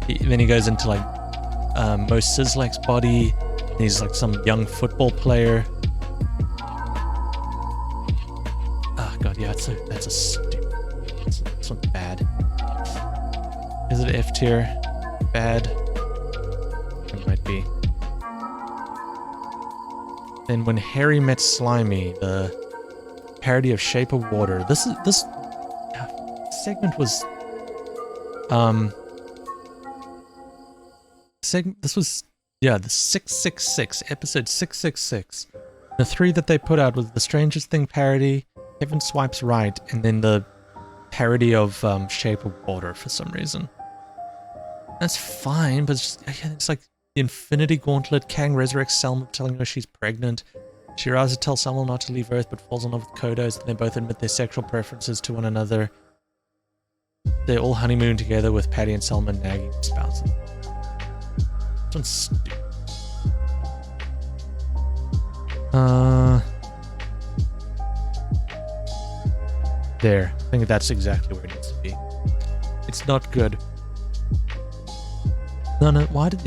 he goes into like Mo Sislak's body, and he's like some young football player. Oh god, yeah, that's a stupid. This one's bad. Is it F tier? Bad. It might be. Then When Harry Met Slimy, the parody of Shape of Water. This segment was this was the 666 episode 666. The 3 that they put out was the Strangest Thing parody, Heaven Swipes Right, and then the parody of Shape of Water for some reason. That's fine, but it's like the Infinity Gauntlet. Kang resurrects Selma, telling her she's pregnant. She rises to tell Selma not to leave Earth, but falls in love with Kodos, and they both admit their sexual preferences to one another. They all honeymoon together, with Patty and Selma nagging their spouses. This one's stupid. There. I think that's exactly where it needs to be. It's not good. No, they're not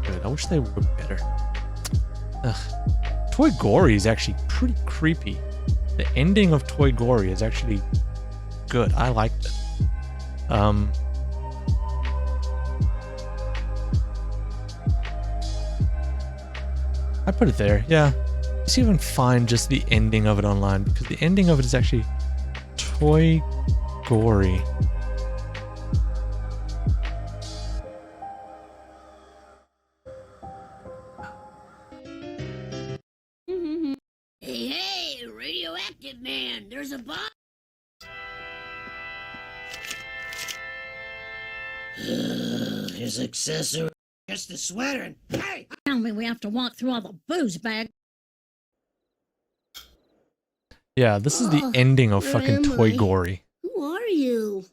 good. I wish they were better. Ugh. Toy Gory is actually pretty creepy. The ending of Toy Gory is actually good. I liked it. I put it there, yeah. See if I can find just the ending of it online, because the ending of it is actually Toy Gory. Hey, radioactive man, there's a bomb. His accessory. Just the sweater and hey! Tell me we have to walk through all the booze bag. Yeah, this is the ending of fucking Toy Gory. Who are you?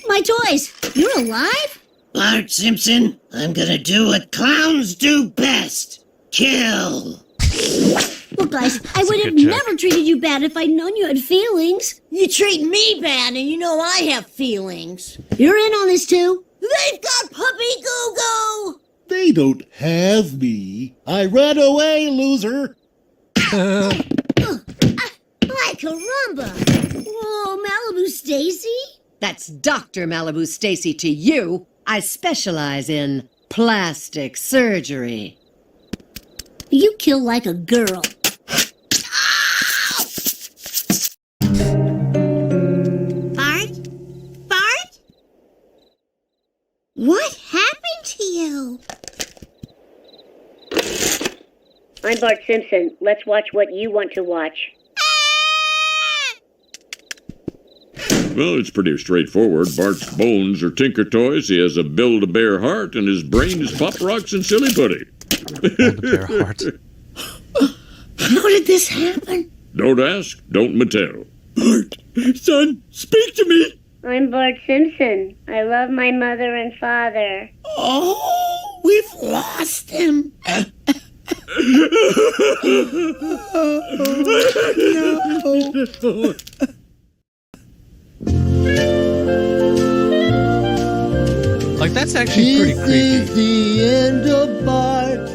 My toys! You're alive? Bart Simpson, I'm gonna do what clowns do best. Kill! Look, guys, I would have never treated you bad if I'd known you had feelings. You treat me bad, and you know I have feelings. You're in on this, too? They've got Puppy Goo-Goo! They don't have me. I ran away, loser. Ay, caramba! Whoa, Malibu Stacy? That's Dr. Malibu Stacy to you. I specialize in plastic surgery. You kill like a girl. Bart? Bart? What happened to you? I'm Bart Simpson. Let's watch what you want to watch. Well, it's pretty straightforward. Bart's bones are Tinker Toys, he has a Build-A-Bear heart, and his brain is Pop Rocks and Silly Putty. Build-A-Bear heart. How did this happen? Don't ask, don't tell. Bart, son, speak to me. I'm Bart Simpson. I love my mother and father. Oh, we've lost him. No. Like, that's actually pretty creepy. This is the end of Bart.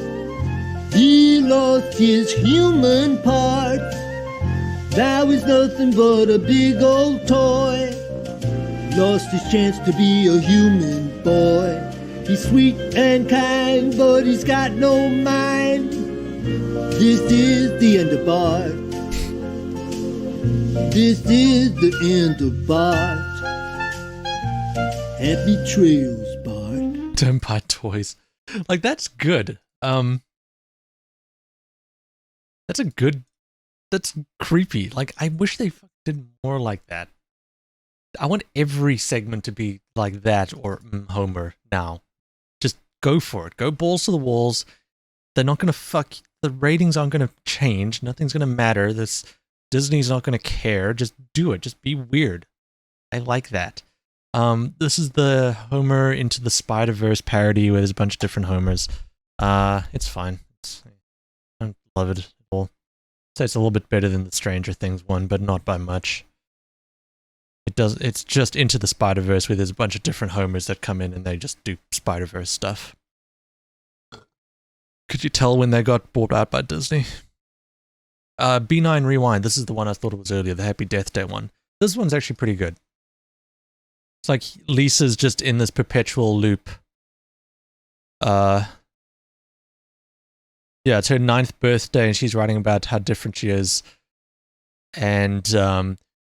He lost his human part. That was nothing but a big old toy. Lost his chance to be a human boy. He's sweet and kind, but he's got no mind. This is the end of Bart. This is the end of Bart. Happy trails, Bart. Don't buy toys. Like, that's good. That's a good... That's creepy. Like, I wish they did more like that. I want every segment to be like that or Homer now. Just go for it. Go balls to the walls. They're not going to fuck... The ratings aren't going to change. Nothing's going to matter. Disney's not going to care. Just do it. Just be weird. I like that. This is the Homer into the Spider-Verse parody where there's a bunch of different Homers. It's fine. I don't love it at all. So it's a little bit better than the Stranger Things one, but not by much. It's just into the Spider-Verse where there's a bunch of different Homers that come in and they just do Spider-Verse stuff. Could you tell when they got bought out by Disney? B9 Rewind, this is the one I thought it was earlier, the Happy Death Day one. This one's actually pretty good. It's like Lisa's just in this perpetual loop. Yeah, it's her 9th birthday and she's writing about how different she is. And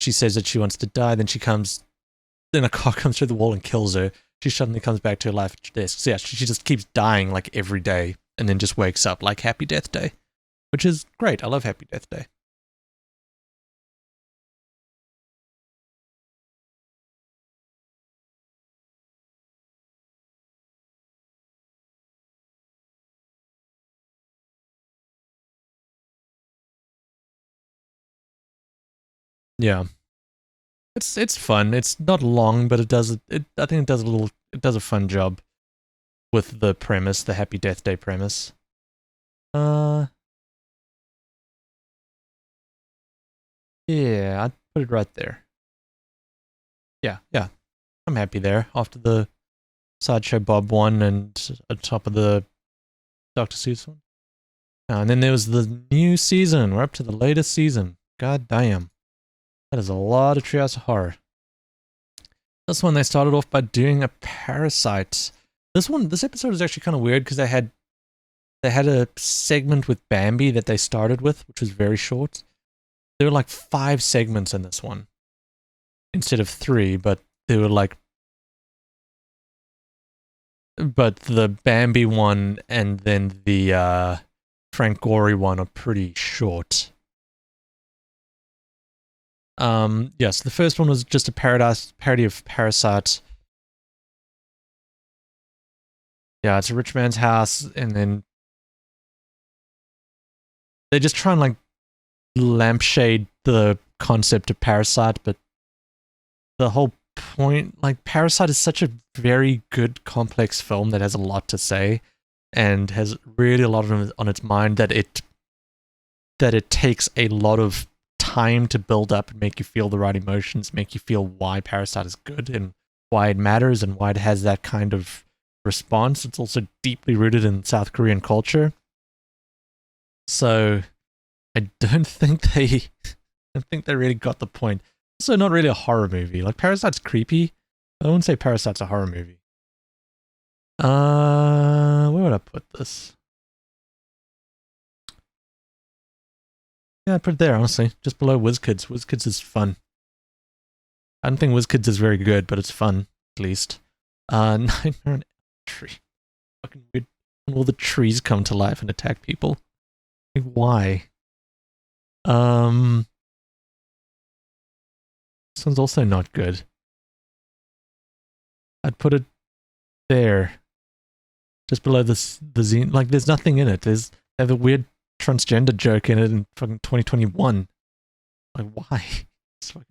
she says that she wants to die, then a car comes through the wall and kills her. She suddenly comes back to her life at her desk. So yeah, she just keeps dying like every day and then just wakes up like Happy Death Day. Which is great. I love Happy Death Day. Yeah. It's fun. It's not long, but I think it does a fun job with the premise, the Happy Death Day premise. Yeah, I'd put it right there. Yeah. I'm happy there after the Sideshow Bob one and at top of the Dr. Seuss one. And then there was the new season. We're up to the latest season. God damn. That is a lot of Treehouse of Horror. This one, they started off by doing a Parasite. This episode was actually kind of weird because they had a segment with Bambi that they started with, which was very short. There were like 5 segments in this one instead of 3, but there were like... But the Bambi one and then the Frank Gory one are pretty short. Yes, the first one was just a parody of Parasite. Yeah, it's a rich man's house, and then they just try and like lampshade the concept of Parasite, but the whole point, like, Parasite is such a very good, complex film that has a lot to say, and has really a lot on its mind that it takes a lot of time to build up and make you feel the right emotions, make you feel why Parasite is good and why it matters and why it has that kind of response. It's also deeply rooted in South Korean culture. So I don't think they really got the point. Also not really a horror movie. Like, Parasite's creepy. I wouldn't say Parasite's a horror movie. Where would I put this? Yeah, I'd put it there, honestly. Just below WizKids. WizKids is fun. I don't think WizKids is very good, but it's fun, at least. Nightmare on Elm Tree. Fucking weird. When all the trees come to life and attack people. Like, why? This one's also not good. I'd put it there. Just below the zine. Like, there's nothing in it. They have a weird transgender joke in it in fucking 2021. Like, why? What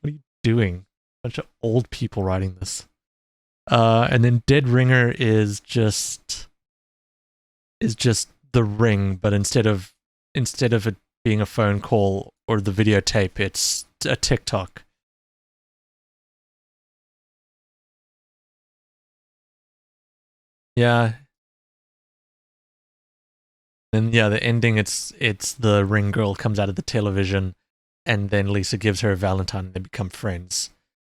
are you doing? Bunch of old people writing this. And then Dead Ringer is just The Ring, but instead of it being a phone call or the videotape, it's a TikTok. Yeah. And yeah, the ending, it's the ring girl comes out of the television, and then Lisa gives her a Valentine and they become friends.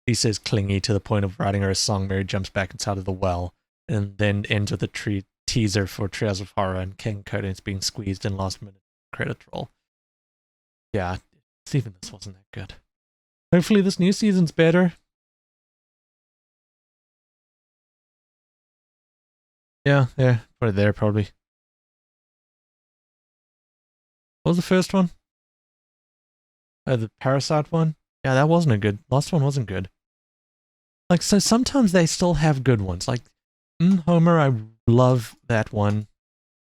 Lisa is clingy to the point of writing her a song. Mary jumps back inside of the well, and then ends with a teaser for Treehouse of Horror and King Coden's being squeezed in last minute credit roll. Yeah, even this wasn't that good. Hopefully this new season's better. Yeah, put it there probably. What was the first one? Oh, the Parasite one? Yeah, that wasn't a good. Last one wasn't good. Like, so sometimes they still have good ones. Like, Homer, I love that one.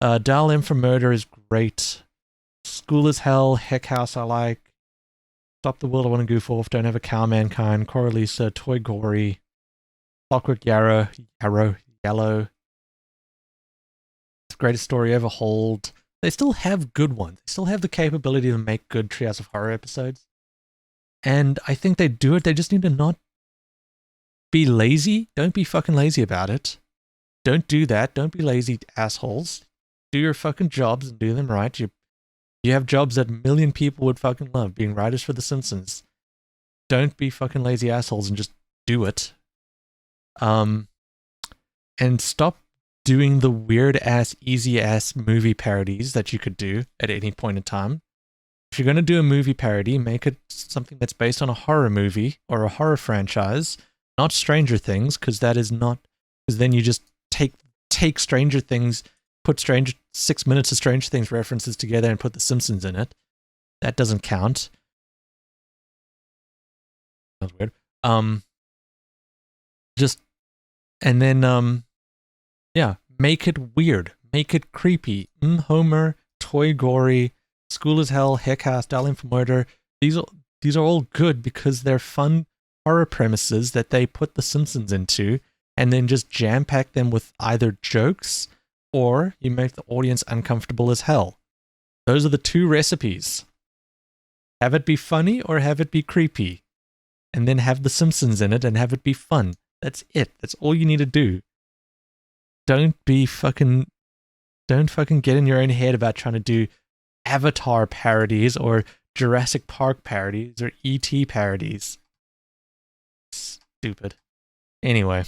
Dial M for Murder is great. School is Hell, Heck House I like. Stop the World, I Want to Goof Off, Don't Have a Cow, Mankind, Coralisa, Toy Gory, Clockwork Yarrow, Yellow. Greatest Story Ever, Hold. They still have good ones. They still have the capability to make good Treehouse of Horror episodes. And I think they do it. They just need to not be lazy. Don't be fucking lazy about it. Don't do that. Don't be lazy assholes. Do your fucking jobs and do them right. You have jobs that a million people would fucking love, being writers for The Simpsons. Don't be fucking lazy assholes and just do it. And stop doing the weird-ass, easy-ass movie parodies that you could do at any point in time. If you're going to do a movie parody, make it something that's based on a horror movie or a horror franchise, not Stranger Things, because that is not... Because then you just take Stranger Things, put 6 minutes of Stranger Things references together and put The Simpsons in it. That doesn't count. That's weird. And then, yeah, make it weird. Make it creepy. Homer, Toy Gory, School is Hell, Heck House, Dial M for Murder. These are all good because they're fun horror premises that they put The Simpsons into and then just jam-pack them with either jokes or you make the audience uncomfortable as hell. Those are the two recipes. Have it be funny or have it be creepy. And then have The Simpsons in it and have it be fun. That's it. That's all you need to do. Don't fucking get in your own head about trying to do Avatar parodies or Jurassic Park parodies or E.T. parodies. Stupid. Anyway.